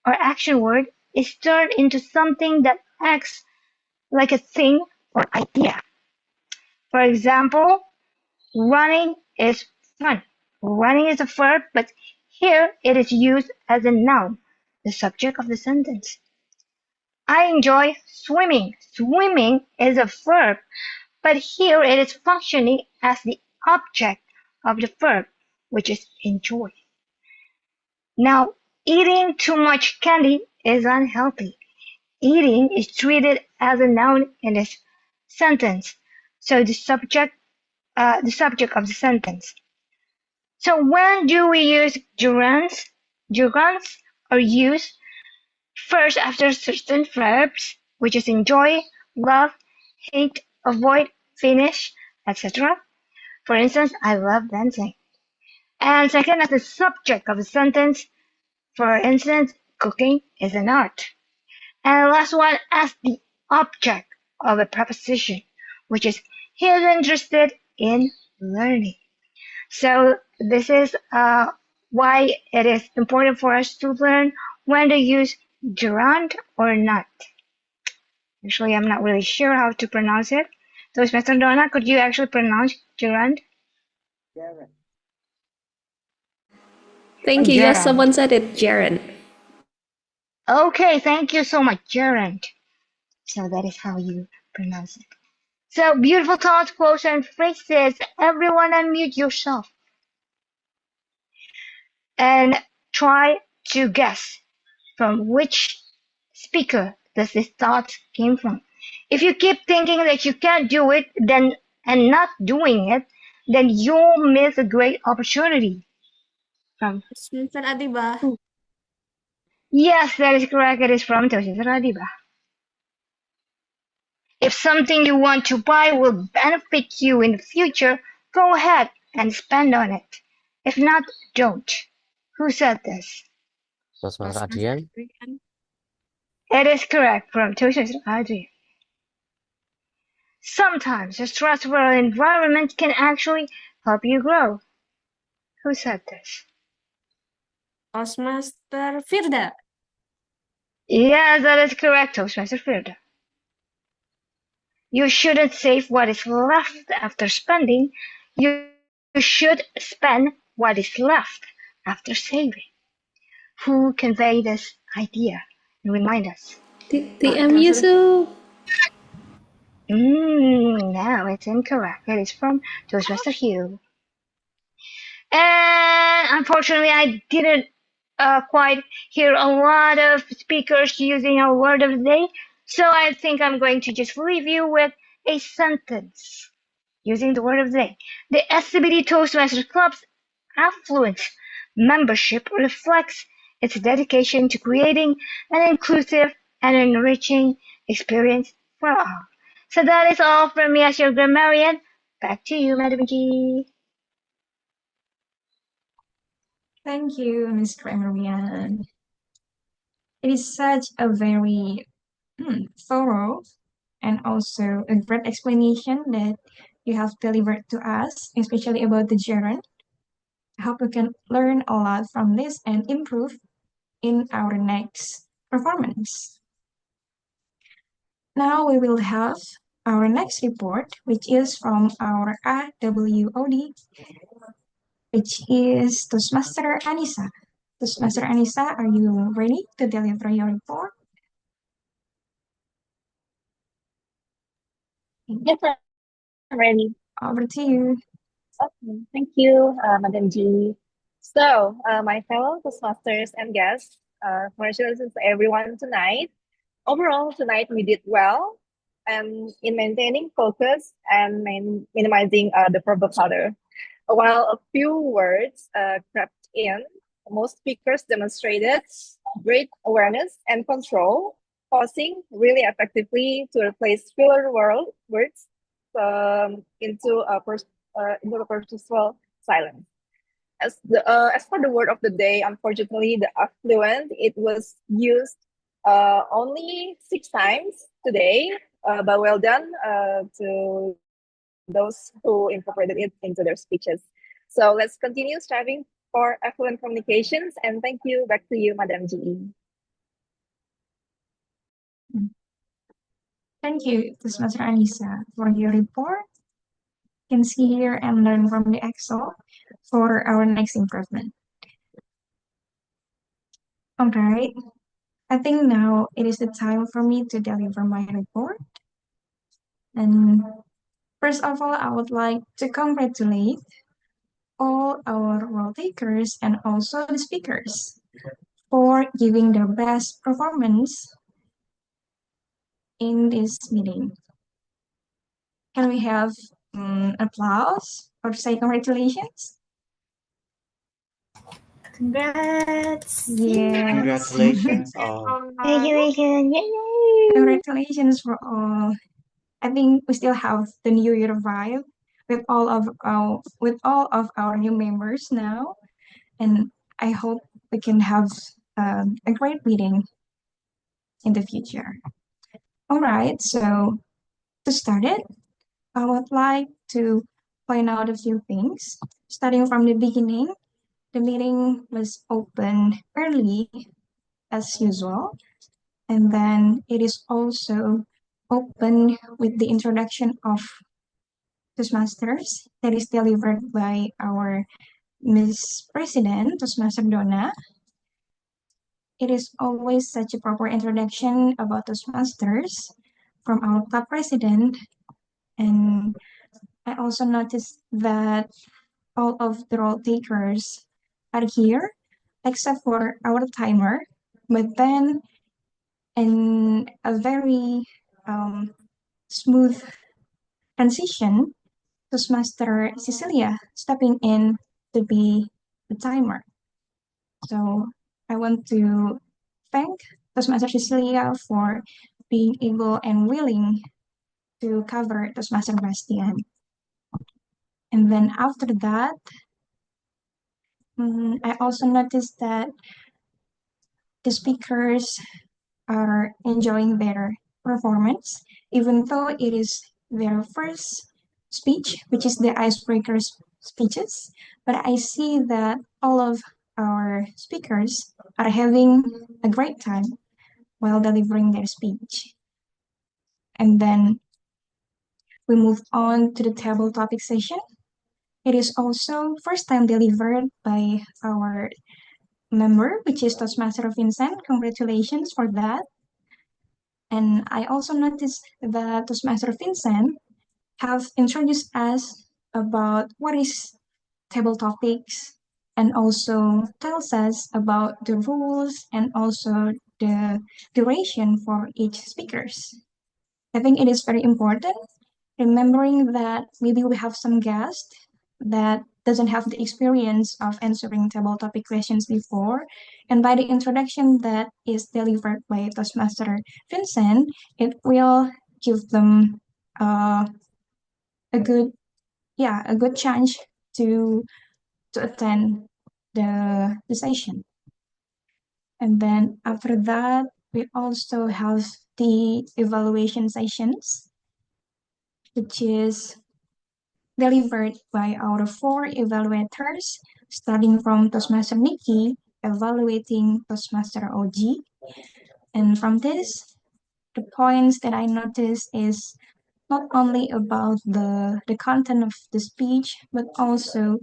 C: or action word is turned into something that acts like a thing or idea. For example, running is fun. Running is a verb, but here it is used as a noun, the subject of the sentence. I enjoy swimming. Swimming is a verb, but here it is functioning as the object of the verb, which is enjoy. Now, eating too much candy is unhealthy. Eating is treated as a noun in this sentence, so the subject of the sentence. So when do we use gerunds? Gerunds are used first after certain verbs, which is enjoy, love, hate, avoid, finish, etc. For instance, I love dancing. And second, as the subject of the sentence. For instance, cooking is an art. And last one, as the object of a preposition, which is he is interested in learning. So this is why it is important for us to learn when to use gerund or not. Actually, I'm not really sure how to pronounce it. So, Mr. Donna, could you actually pronounce gerund?
B: Thank you. Yes, someone said it, Jaren.
C: Okay, thank you so much, gerund. So that is how you pronounce it. So beautiful thoughts, quotes, and phrases. Everyone unmute yourself and try to guess from which speaker does this thought came from. If you keep thinking that you can't do it, then and not doing it, then you'll miss a great opportunity. From
E: Mr. Adibah.
C: Yes, that is correct. It is from Adibah. If something you want to buy will benefit you in the future, go ahead and spend on it. If not, don't. Who said this?
L: Toastmaster Adrian.
C: It is correct from Toastmasters Adrian. Sometimes a stressful environment can actually help you grow. Who said this?
E: Toastmaster Firda.
C: Yes, that is correct, Toastmaster Firda. You shouldn't save what is left after spending. You should spend what is left after saving. Who conveyed this idea and remind us?
B: The Yusuf.
C: No, it's incorrect. It is from Toastmaster Hugh. And unfortunately, I didn't quite hear a lot of speakers using our word of the day, so I think I'm going to just leave you with a sentence using the word of the day. The SCBD Toastmasters Club's Affluent membership reflects its dedication to creating an inclusive and enriching experience for all. So that is all from me as your grammarian. Back to you, Madam G.
F: Thank you, Ms. Grammarian. It is such a very thorough and also a great explanation that you have delivered to us, especially about the gerund. I hope we can learn a lot from this and improve in our next performance. Now we will have our next report, which is from our Ah-WoD, which is Toastmaster Anisa. Toastmaster Anisa, are you ready to deliver your report?
H: Yes, I'm ready.
F: Over to you.
H: Okay, thank you, Madam G. So, my fellow Toastmasters and guests, congratulations to everyone tonight. Overall, tonight we did well in maintaining focus and minimizing the verbal clutter. While a few words crept in, most speakers demonstrated great awareness and control, pausing really effectively to replace filler words into the purposeful silence. As for the word of the day, unfortunately, the affluent, it was used only 6 times today, but well done to those who incorporated it into their speeches. So let's continue striving for affluent communications, and thank you. Back to you, Madam G.
F: Thank you, Toastmaster Anisa, for your report. You can see here and learn from the Excel for our next improvement. All right, I think now it is the time for me to deliver my report. And first of all, I would like to congratulate all our role takers and also the speakers for giving their best performance in this meeting. Can we have applause or say congratulations?
M: Congrats.
F: Yes.
K: Congratulations all.
C: Congratulations. Yay!
F: Congratulations for all. I think we still have the New Year vibe with all of our new members now, and I hope we can have a great meeting in the future. All right, so to start it, I would like to point out a few things. Starting from the beginning, the meeting was open early as usual, and then it is also open with the introduction of Toastmasters that is delivered by our Miss President, Toastmaster Donna. It is always such a proper introduction about Toastmasters from our club president. And I also noticed that all of the role takers are here, except for our timer. But then, in a very smooth transition, Toastmaster Cecilia stepping in to be the timer. So I want to thank Toastmaster Cecilia for being able and willing to cover Toastmaster Bastian. And then after that, I also noticed that the speakers are enjoying their performance, even though it is their first speech, which is the icebreaker speeches. But I see that all of our speakers are having a great time while delivering their speech. And then we move on to the table topic session. It is also first time delivered by our member, which is Toastmaster Vincent. Congratulations for that. And I also noticed that Toastmaster Vincent have introduced us about what is table topics and also tells us about the rules and also the duration for each speakers. I think it is very important remembering that maybe we have some guest that doesn't have the experience of answering table topic questions before. And by the introduction that is delivered by Toastmaster Vincent, it will give them a good yeah, a good chance to attend the session. And then after that, we also have the evaluation sessions, which is delivered by our 4 evaluators, starting from Toastmaster Niki, evaluating Toastmaster OG. And from this, the points that I noticed is not only about the content of the speech, but also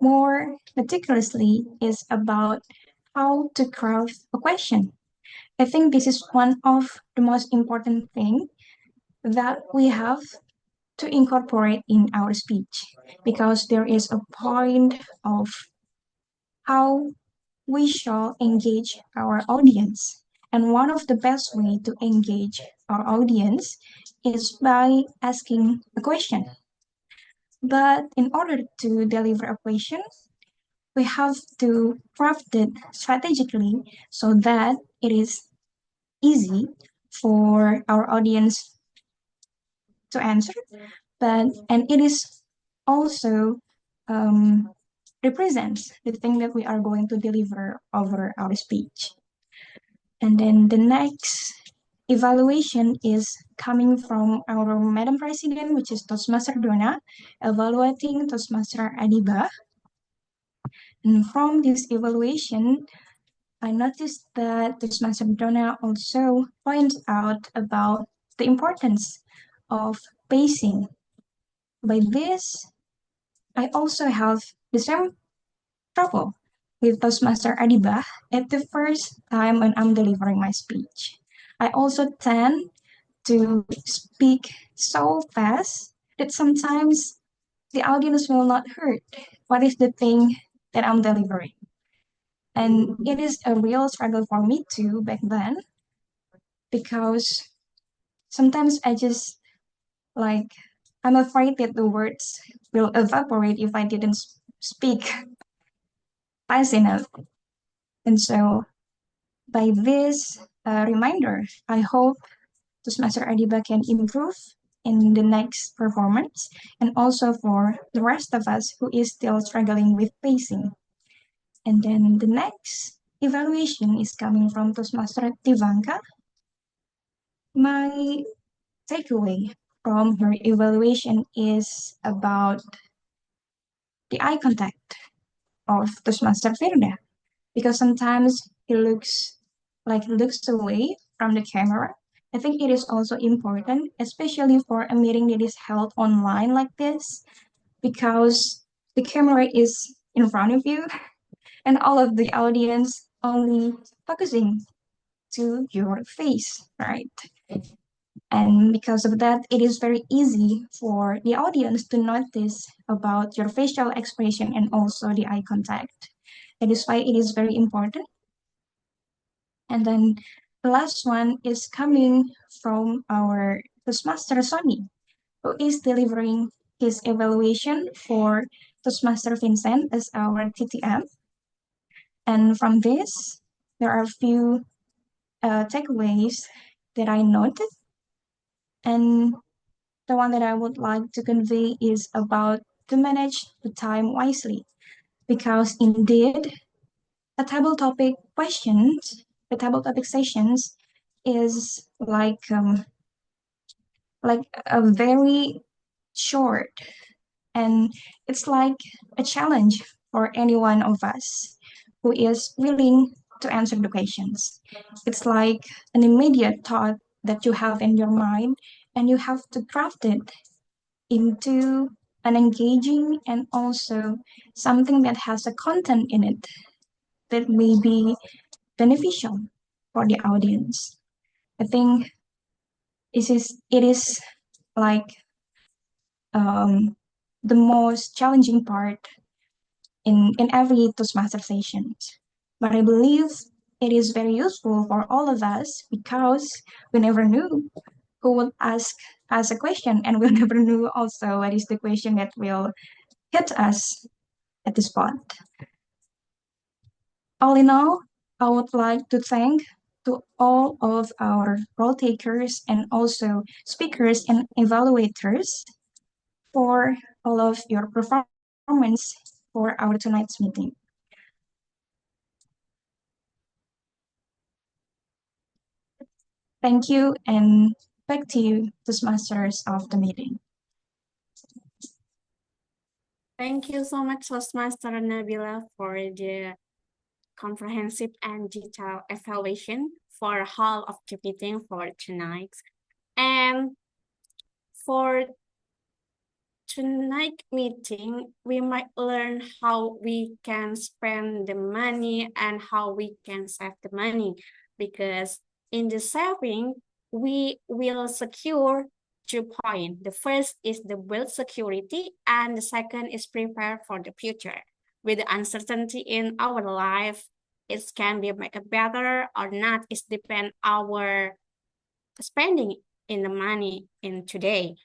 F: more meticulously is about how to craft a question. I think this is one of the most important thing that we have to incorporate in our speech, because there is a point of how we shall engage our audience. And one of the best way to engage our audience is by asking a question. But in order to deliver a question, we have to craft it strategically so that it is easy for our audience to answer, and it is also represents the thing that we are going to deliver over our speech. And then the next evaluation is coming from our Madam President, which is Toastmaster Donna, evaluating Toastmaster Adibah. And from this evaluation, I noticed that Toastmaster Donna also points out about the importance of pacing. By this, I also have the same trouble with Toastmaster Adibah at the first time when I'm delivering my speech. I also tend to speak so fast that sometimes the audience will not hear what is the thing that I'm delivering. And it is a real struggle for me too back then, because sometimes I just like, I'm afraid that the words will evaporate if I didn't speak fast enough. And so by this reminder, I hope Toastmaster Adibah can improve in the next performance, and also for the rest of us who is still struggling with pacing. And then the next evaluation is coming from Toastmaster Tivanka. My takeaway from her evaluation is about the eye contact of Toastmaster Firda, because sometimes he looks away from the camera. I think it is also important, especially for a meeting that is held online like this, because the camera is in front of you and all of the audience only focusing to your face, right? And because of that, it is very easy for the audience to notice about your facial expression and also the eye contact. That is why it is very important. And then the last one is coming from our Toastmaster Sonny, who is delivering his evaluation for Toastmaster Vincent as our TTM. And from this, there are a few takeaways that I noted. And the one that I would like to convey is about to manage the time wisely, because indeed, a table topic questions, the table topic sessions is like a very short, and it's like a challenge for any one of us who is willing to answer the questions. It's like an immediate thought that you have in your mind, and you have to craft it into an engaging and also something that has a content in it that may be beneficial for the audience. I think it is like the most challenging part in every Toastmaster session. But I believe it is very useful for all of us, because we never knew who would ask us a question, and we never knew also what is the question that will hit us at the spot. All in all, I would like to thank to all of our role takers and also speakers and evaluators for all of your performance for our tonight's meeting. Thank you, and back to you, Toastmasters of the meeting.
E: Thank you so much, Toastmaster Nabila, for the comprehensive and detailed evaluation for all of the meeting for tonight. And for tonight meeting, we might learn how we can spend the money and how we can save the money, because in the saving, we will secure 2 points. The first is the build security, and the second is prepare for the future. With the uncertainty in our life, it can be make it better or not. It depends our spending in the money in today.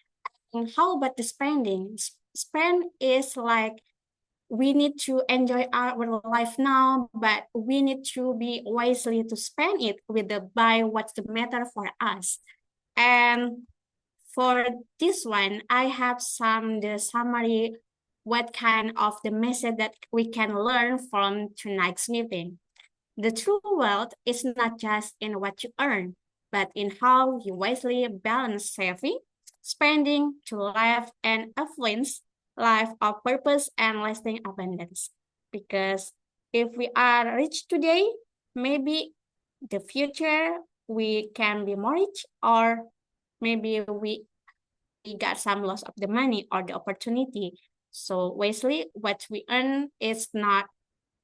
E: And how about the spending? Spend is like we need to enjoy our life now, but we need to be wisely to spend it with the buy what's the matter for us. And for this one, I have the summary what kind of the message that we can learn from tonight's meeting. The true wealth is not just in what you earn, but in how you wisely balance saving, spending to life and affluence, life of purpose and lasting abundance. Because if we are rich today, maybe the future we can be more rich, or maybe we got some loss of the money or the opportunity. So wisely, what we earn is not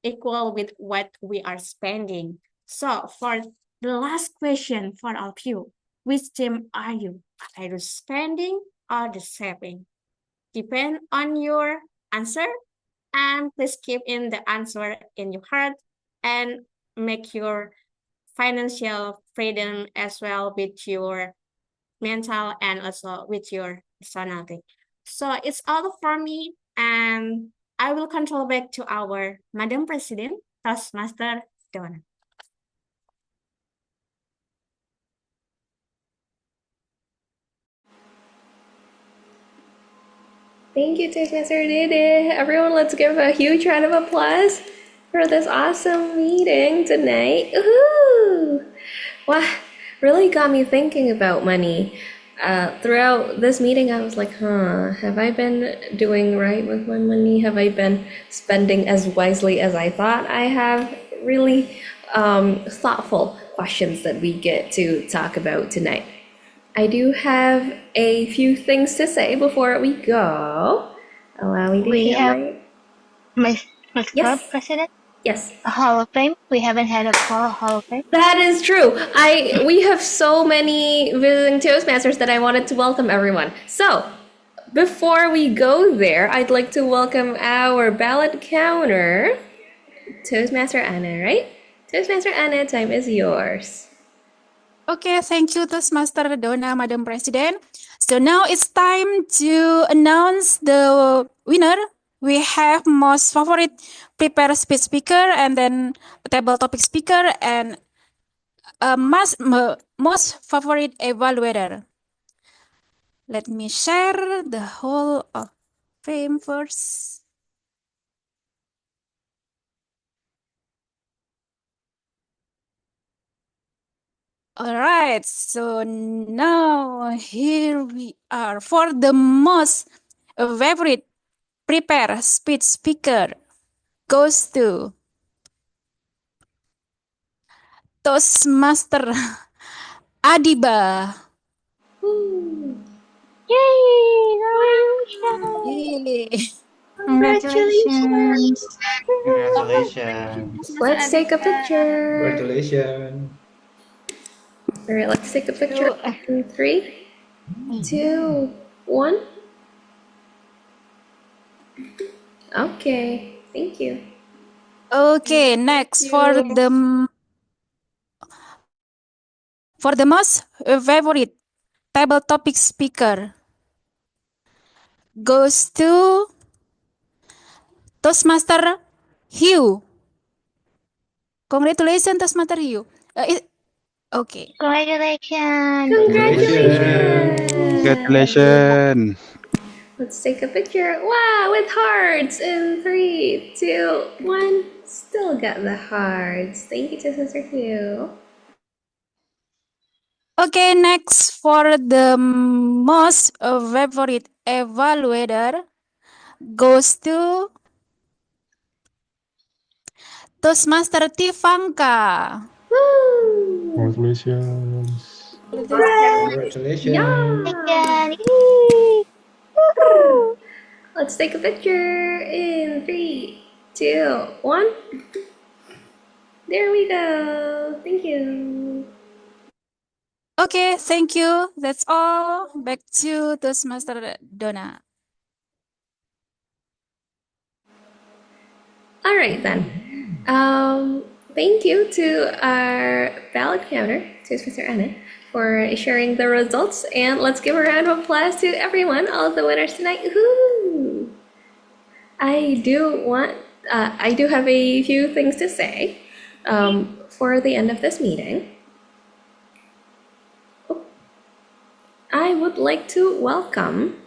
E: equal with what we are spending. So for the last question for all of you, which team are you? Are you spending or the saving? Depend on your answer, and please keep in the answer in your heart and make your financial freedom as well with your mental and also with your personality. So it's all for me, and I will control back to our Madam President, Toastmaster Donna.
B: Thank you, Toastmaster Dedeh. Everyone, let's give a huge round of applause for this awesome meeting tonight. Ooh! Wow, really got me thinking about money. Throughout this meeting, I was like, have I been doing right with my money? Have I been spending as wisely as I thought I have? Really thoughtful questions that we get to talk about tonight. I do have a few things to say before we go. Allow me to
C: We
B: share
C: have
B: my...
C: Mr.
B: Yes.
C: President,
B: Yes.
C: a Hall of Fame. We haven't had a Hall of Fame.
B: That is true. We have so many visiting Toastmasters that I wanted to welcome everyone. So, before we go there, I'd like to welcome our ballot counter, Toastmaster Anna, right? Toastmaster Anna, time is yours.
I: Okay, thank you, Toastmaster Donna, Madam President. So now it's time to announce the winner. We have most favorite prepared speech speaker, and then table topic speaker, and most favorite evaluator. Let me share the whole of fame first. All right, so now here we are for the most favorite prepared speech speaker goes to Toastmaster Adibah.
C: Yay!
K: Congratulations.
B: Let's take a picture.
S: Congratulations.
B: All right, let's take a picture in 3, 2, 1. Okay, thank you.
I: Okay, next for the most favorite table topic speaker goes to Toastmaster Hugh. Congratulations, Toastmaster Hugh. Okay.
C: Congratulations.
B: Congratulations.
T: Congratulations.
B: Let's take a picture. Wow, with hearts in 3, 2, 1. Still got the hearts. Thank you to Sister Hugh.
I: Okay, next for the most favorite evaluator goes to Toastmaster Tifanka.
B: Woo!
D: Congratulations.
C: Congratulations.
B: Yeah!
C: Woohoo!
B: Let's take a picture in 3, 2, 1. There we go. Thank you.
I: Okay, thank you. That's all. Back to Toastmaster Donna.
B: All right then. Thank you to our ballot counter, to Mr. Anna, for sharing the results. And let's give a round of applause to everyone, all of the winners tonight. Woo! I do have a few things to say for the end of this meeting. I would like to welcome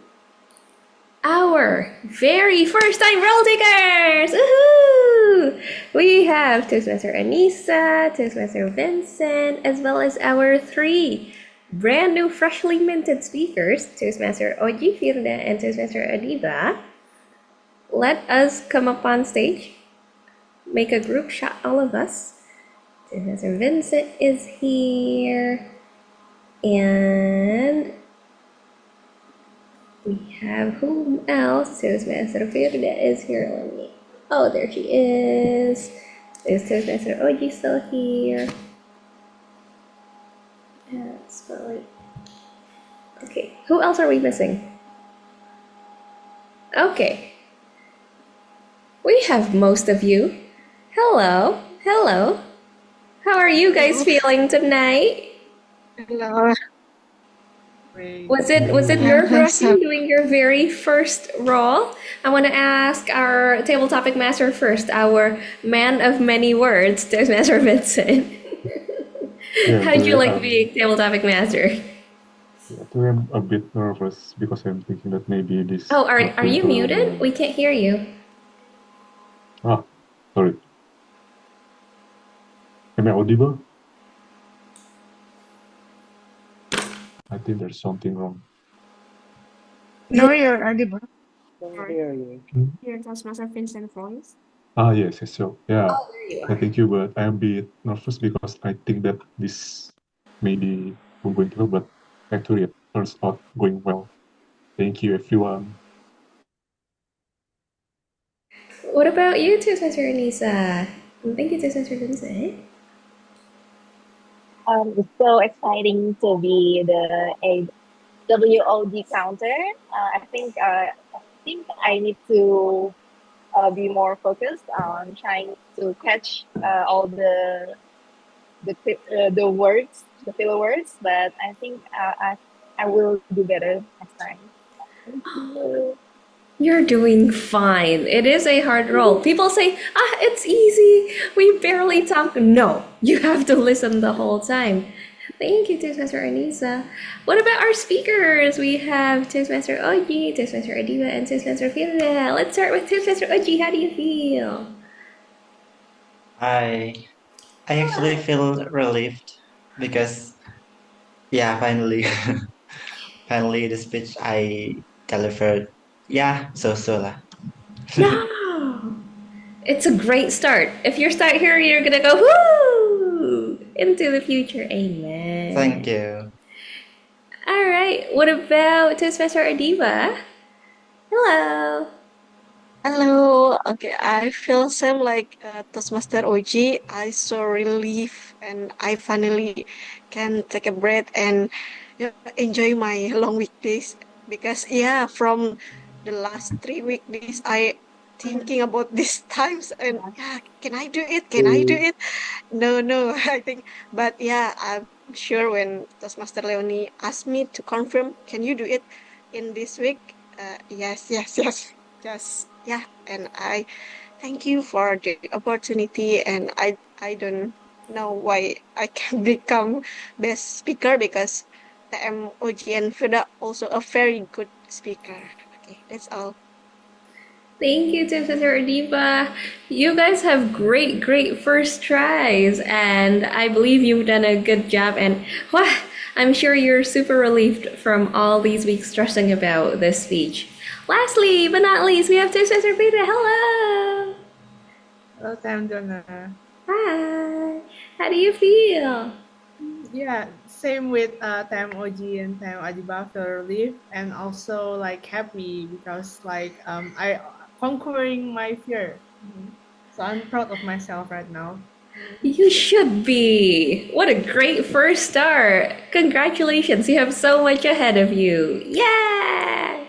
B: our very first time roll takers! Woohoo! We have Toastmaster Anisa, Toastmaster Vincent, as well as our 3 brand new freshly minted speakers, Toastmaster Oji Firda and Toastmaster Adibah. Let us come up on stage, make a group shot, all of us. Toastmaster Vincent is here, and we have whom else? Toastmaster Firda is here. Oh, there she is. Is Toastmaster Oji still here? That's probably... Okay, who else are we missing? Okay. We have most of you. Hello, hello. How are you guys feeling tonight?
M: Hello.
B: Was it nerve-wracking doing your very first roll? I want to ask our table topic master first, our man of many words, Toastmaster Vincent.
D: Yeah,
B: How'd you
D: today
B: like being table topic master?
D: today I'm a bit nervous because I'm thinking that maybe this.
B: Oh, are you muted? We can't hear you.
D: Ah, sorry. Am I audible? I think there's something wrong.
M: No, you're Adibah.
E: Your Toastmaster Vincent voice.
D: Yes, so yeah.
B: Oh, there you are.
D: Thank you, but I'm a bit nervous because I think that this maybe won't going to well, but actually it turns out going well. Thank you, everyone.
B: What about you, Toastmaster Anisa? Thank you, Toastmaster Vincent.
H: It's so exciting to be the AWOD counter. I think I need to be more focused on trying to catch all the words, the filler words. But I think I will do better next time. Thank you.
B: You're doing fine. It is a hard role. People say, it's easy. We barely talk. No, you have to listen the whole time. Thank you, Toastmaster Anisa. What about our speakers? We have Toastmaster Oji, Toastmaster Adibah, and Toastmaster Firda. Let's start with Toastmaster Oji. How do you feel?
K: I actually feel relieved because finally finally the speech I delivered. So lah.
B: No! It's a great start. If you start here, you're gonna go woo into the future. Amen.
K: Thank you.
B: All right. What about Toastmaster Adibah? Hello.
M: Hello. Okay, I feel same like Toastmaster Oji. I so relief and I finally can take a breath and enjoy my long weekdays because from the last 3 weekdays I thinking about these times and can I do it? Can I do it? No, I think, but I'm sure when Toastmaster Leony asked me to confirm, can you do it in this week? Yes. Just and I thank you for the opportunity, and I don't know why I can become best speaker because TM Oji and Firda also a very good speaker. Okay, that's all.
B: Thank you, Sister Adibah. You guys have great first tries, and I believe you've done a good job. And wow, I'm sure you're super relieved from all these weeks stressing about this speech. Lastly, but not least, we have Toastmaster Peter. Hello.
O: Hello, Tam Donna.
B: Hi. How do you feel?
O: Yeah, same with Tam Oji and Tam Adibah, feel relief and also like happy because like I conquering my fear. So I'm proud of myself right now.
B: You should be. What a great first start. Congratulations, you have so much ahead of you. Yeah!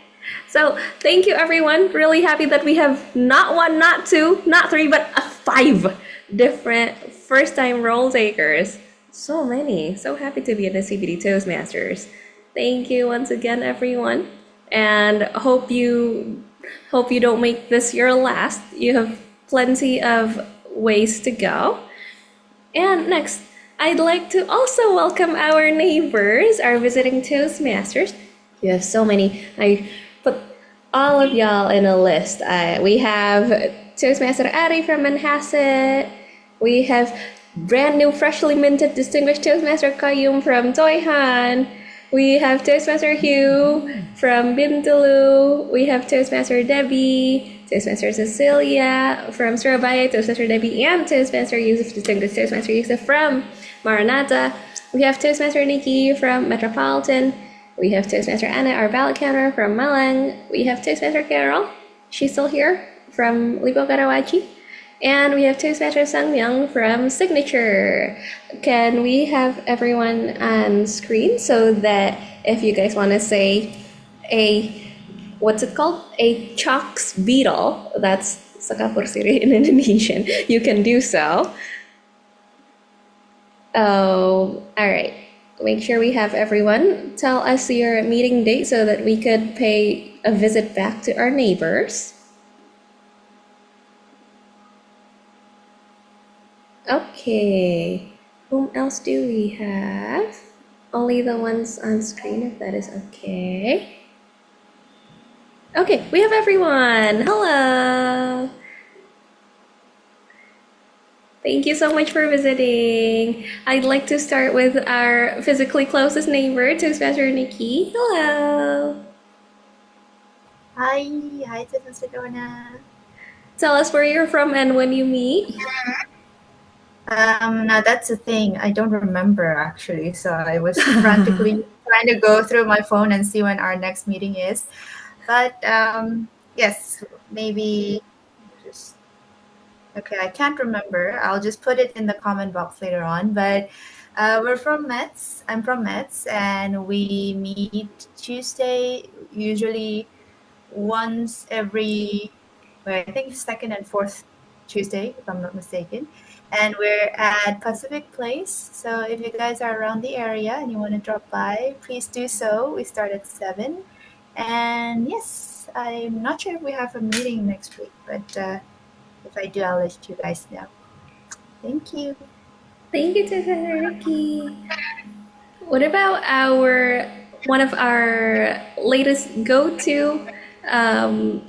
B: So, thank you everyone. Really happy that we have not one, not two, not three, but five different first time role takers. So many. So happy to be in the SCBD Toastmasters. Thank you once again, everyone. And hope you don't make this your last. You have plenty of ways to go. And next, I'd like to also welcome our neighbors, our visiting Toastmasters. You have so many. I put all of y'all in a list. We have Toastmaster Ari from Manhasset. We have brand new, freshly minted Distinguished Toastmaster Kayum from Toyhan. We have Toastmaster Hugh from Bintulu. We have Toastmaster Debbie, Toastmaster Cecilia from Surabaya, Toastmaster Debbie, and Toastmaster Yusuf, Distinguished Toastmaster Yusuf from Maranatha. We have Toastmaster Niki from Metropolitan. We have Toastmaster Anna, our ballot counter from Malang. We have Toastmaster Carol, she's still here, from Lipo Karawaci. And we have Toastmaster Sang Myung from Signature. Can we have everyone on screen so that if you guys want to say what's it called? A chalks beetle, that's Sekapur Siri in Indonesian, you can do so. Oh, all right. Make sure we have everyone. Tell us your meeting date so that we could pay a visit back to our neighbors. Okay, whom else do we have? Only the ones on screen, if that is okay. Okay, we have everyone. Hello. Thank you so much for visiting. I'd like to start with our physically closest neighbor, Toastmaster Niki. Hello.
S: Hi, Toastmaster Donna.
B: Tell us where you're from and when you meet.
S: Now that's the thing. I don't remember actually, so I was frantically trying to go through my phone and see when our next meeting is. But yes, maybe just okay. I can't remember. I'll just put it in the comment box later on. But we're from Metz. I'm from Metz, and we meet Tuesday usually once every. I think second and fourth Tuesday, if I'm not mistaken. And we're at Pacific Place. So if you guys are around the area and you want to drop by, please do so. We start at 7. And yes, I'm not sure if we have a meeting next week, but if I do, I'll let you guys know. Thank you.
B: Thank you, Niki. What about one of our latest go-to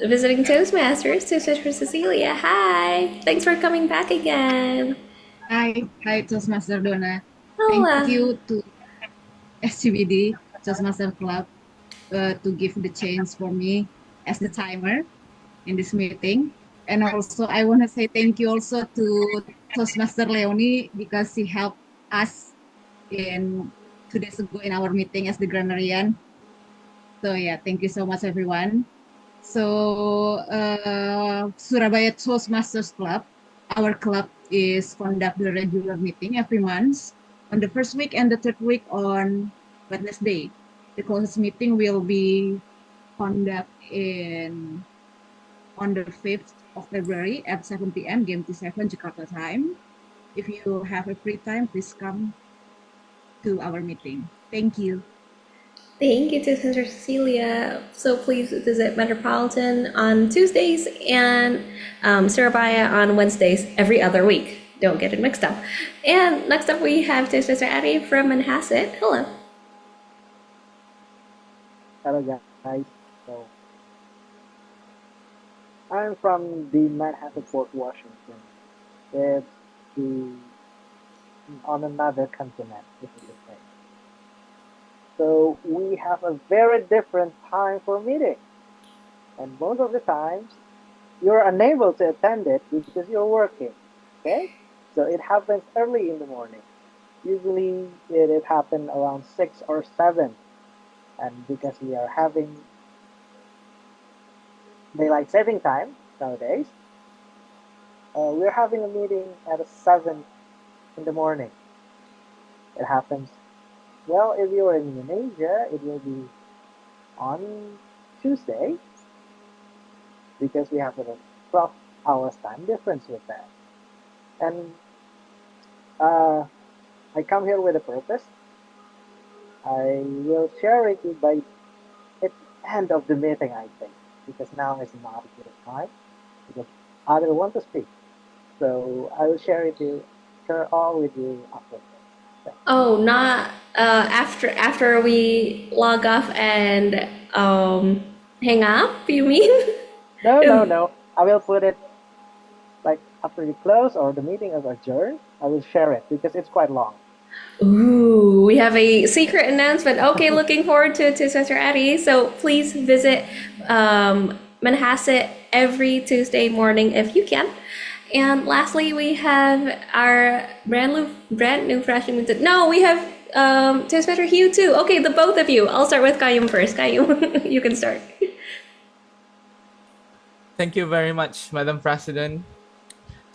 B: visiting Toastmasters, Toastmaster Cecilia? Hi, thanks for coming back again.
G: Hi, Toastmaster Donna.
B: Hello.
G: Thank you to SCBD, Toastmaster Club, to give the chance for me as the timer in this meeting. And also, I want to say thank you also to Toastmaster Leony because he helped us in 2 days ago in our meeting as the Grammarian. So yeah, thank you so much, everyone. So Surabaya Toastmasters Club, our club is conduct the regular meeting every month on the first week and the third week on Wednesday. The closest meeting will be conduct on the 5th of February at 7 p.m. GMT 7 Jakarta time. If you have a free time, please come to our meeting. Thank you.
B: Thank you, Sister Cecilia. So please visit Metropolitan on Tuesdays and Surabaya on Wednesdays every other week. Don't get it mixed up. And next up we have Sister Ari from Manhasset. Hello.
T: Hello guys. So I'm from the Manhattan, Fort Washington. It's the on another continent, if you could say. So we have a very different time for meetings, and most of the times you're unable to attend it because you're working. Okay, so it happens early in the morning. Usually it happens around 6 or 7, and because we are having daylight saving time nowadays, we're having a meeting at 7 in the morning. It happens. Well, if you're in Indonesia, it will be on Tuesday because we have a 12 hours time difference with that. And I come here with a purpose. I will share it by at the end of the meeting, I think, because now is not a good time because others want to speak. So I will share all with you after.
B: Oh, not after we log off and hang up, you mean?
T: No. I will put it like after we close or the meeting is adjourned. I will share it because it's quite long.
B: Ooh, we have a secret announcement. Okay, looking forward to Sister Addie. So please visit Manhasset every Tuesday morning if you can. And lastly, we have our brand new freshman. No, we have Toastmaster Hugh too. Okay, the both of you. I'll start with Kayum first. Kayum, you can start.
U: Thank you very much, Madam President.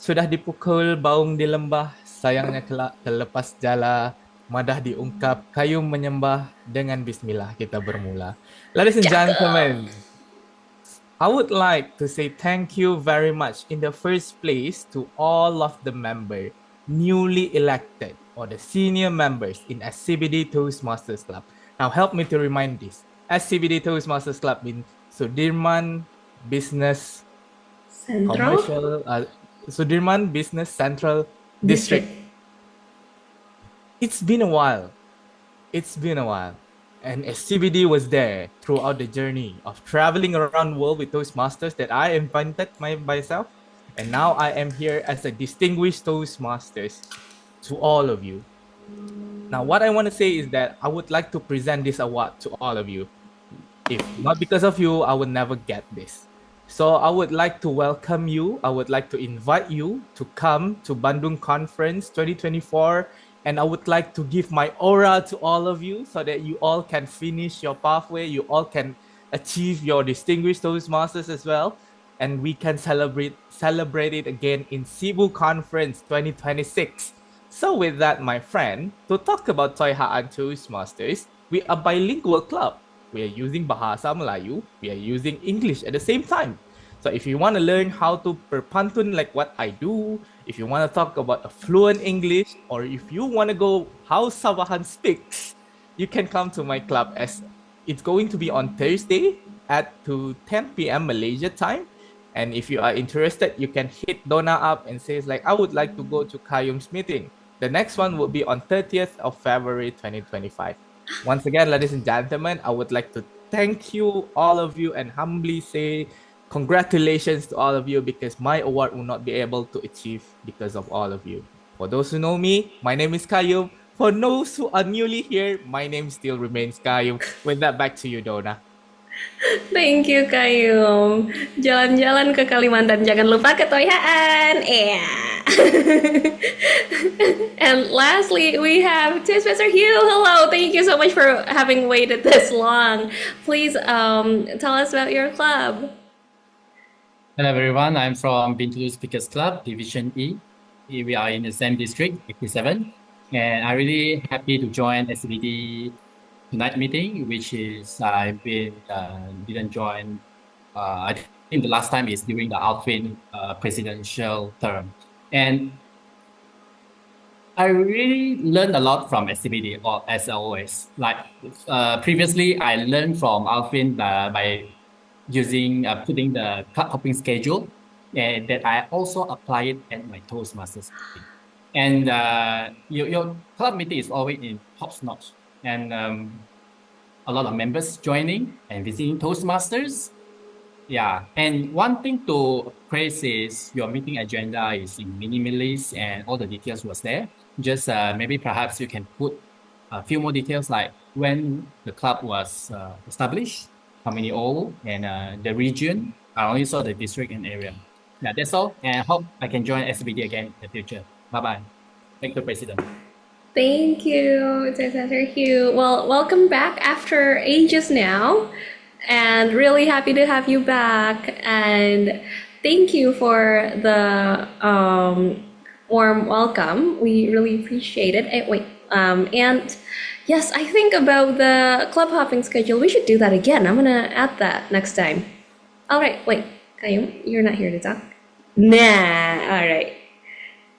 U: Sudah dipukul baung di lembah, sayangnya kelak terlepas jala, madah diungkap, Kayum menyembah, dengan bismillah kita bermula. Ladies and gentlemen, I would like to say thank you very much in the first place to all of the members newly elected or the senior members in SCBD Toastmasters Club. Now help me to remind this. SCBD Toastmasters Club means Sudirman Business
B: Central?
U: Sudirman Business Central District. It's been a while. And SCBD was there throughout the journey of traveling around the world with Toastmasters that I invented myself. And now I am here as a distinguished Toastmasters to all of you. Now, what I want to say is that I would like to present this award to all of you. If not because of you, I would never get this. So I would like to welcome you. I would like to invite you to come to Bandung Conference 2024. And I would like to give my aura to all of you so that you all can finish your pathway. You all can achieve your distinguished Toastmasters as well. And we can celebrate it again in Cebu Conference 2026. So with that, my friend, to talk about Toyhaan Toastmasters, we are a bilingual club. We are using Bahasa Melayu. We are using English at the same time. So if you want to learn how to berpantun like what I do, if you want to talk about a fluent English, or if you want to go how Sabahan speaks, you can come to my club as it's going to be on Thursday at 10 p.m. Malaysia time. And if you are interested, you can hit Donna up and say like, I would like to go to Kayum's meeting. The next one will be on 30th of February 2025. Once again, ladies and gentlemen, I would like to thank you, all of you, and humbly say congratulations to all of you because my award will not be able to achieve because of all of you. For those who know me, my name is Kayum. For those who are newly here, my name still remains Kayum. With that, back to you, Donna.
B: Thank you, Kayum. Jalan-jalan ke Kalimantan, jangan lupa ke Toyhaan. And lastly, we have Toastmaster Hugh. Hello, thank you so much for having waited this long. Please tell us about your club.
R: Hello, everyone. I'm from Bintulu Speakers Club, Division E. We are in the same district, 87. And I'm really happy to join SCBD tonight meeting, which is I've been didn't join. I think the last time is during the Affluent presidential term, and I really learned a lot from SCBD, or as always. Like previously, I learned from Affluent by using putting the club hopping schedule, and that I also apply it at my Toastmasters meeting. And your club meeting is always in top notch, and a lot of members joining and visiting Toastmasters. Yeah, and one thing to praise is your meeting agenda is in minimalist and all the details was there. Just maybe perhaps you can put a few more details like when the club was established, how many old, and the region. I only saw the district and area. Yeah, that's all. And I hope I can join SCBD again in the future. Bye-bye. Thank you, President.
B: Thank you, Professor Hugh. Well, welcome back after ages now, and really happy to have you back. And thank you for the warm welcome. We really appreciate it. And yes, I think about the club hopping schedule. We should do that again. I'm gonna add that next time. All right, wait, Kayum, you're not here to talk. Nah. All right.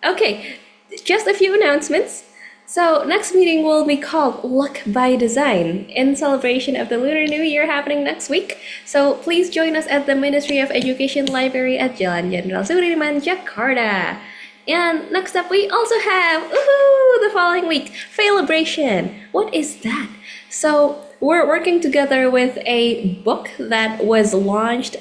B: Okay, just a few announcements. So next meeting will be called Luck by Design in celebration of the Lunar New Year happening next week. So please join us at the Ministry of Education Library at Jalan Jenderal Sudirman, Jakarta. And next up, we also have the following week, Failabration. What is that? So we're working together with a book that was launched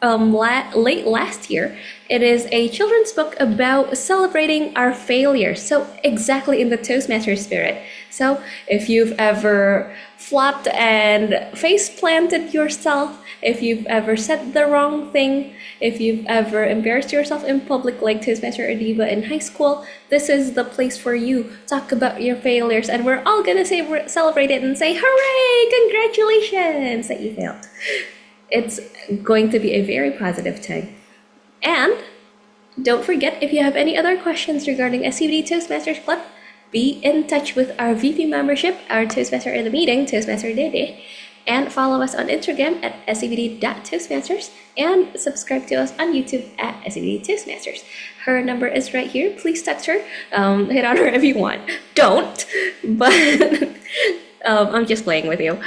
B: late last year. It is a children's book about celebrating our failures. So exactly in the Toastmasters spirit. So if you've ever flopped and face planted yourself, if you've ever said the wrong thing, if you've ever embarrassed yourself in public like Toastmaster Adibah in high school, this is the place for you. Talk about your failures, and we're all gonna celebrate it and say, hooray, congratulations that you failed. It's going to be a very positive time. And don't forget, if you have any other questions regarding SCBD Toastmasters Club, be in touch with our VP membership, our Toastmaster in the meeting, Toastmaster Dedeh, and follow us on Instagram at scbd.toastmasters and subscribe to us on YouTube at SCBD Toastmasters. Her number is right here. Please text her. Hit on her if you want. Don't, but I'm just playing with you.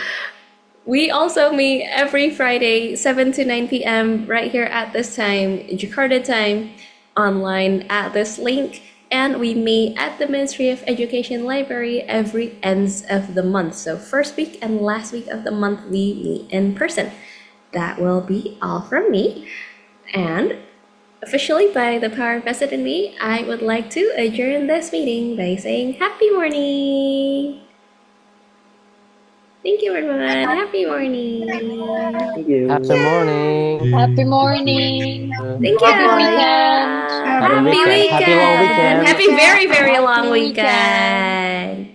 B: We also meet every Friday, 7 to 9 p.m. right here at this time, Jakarta time, online at this link. And we meet at the Ministry of Education Library every ends of the month. So first week and last week of the month, we meet in person. That will be all from me. And officially, by the power vested in me, I would like to adjourn this meeting by saying happy morning. Thank you, everyone. Happy morning.
A: Thank you.
L: Happy morning.
N: Happy morning.
B: Thank you.
N: Happy weekend.
B: Happy weekend.
L: Happy long weekend.
B: Happy very, very long
N: Happy weekend.
B: weekend.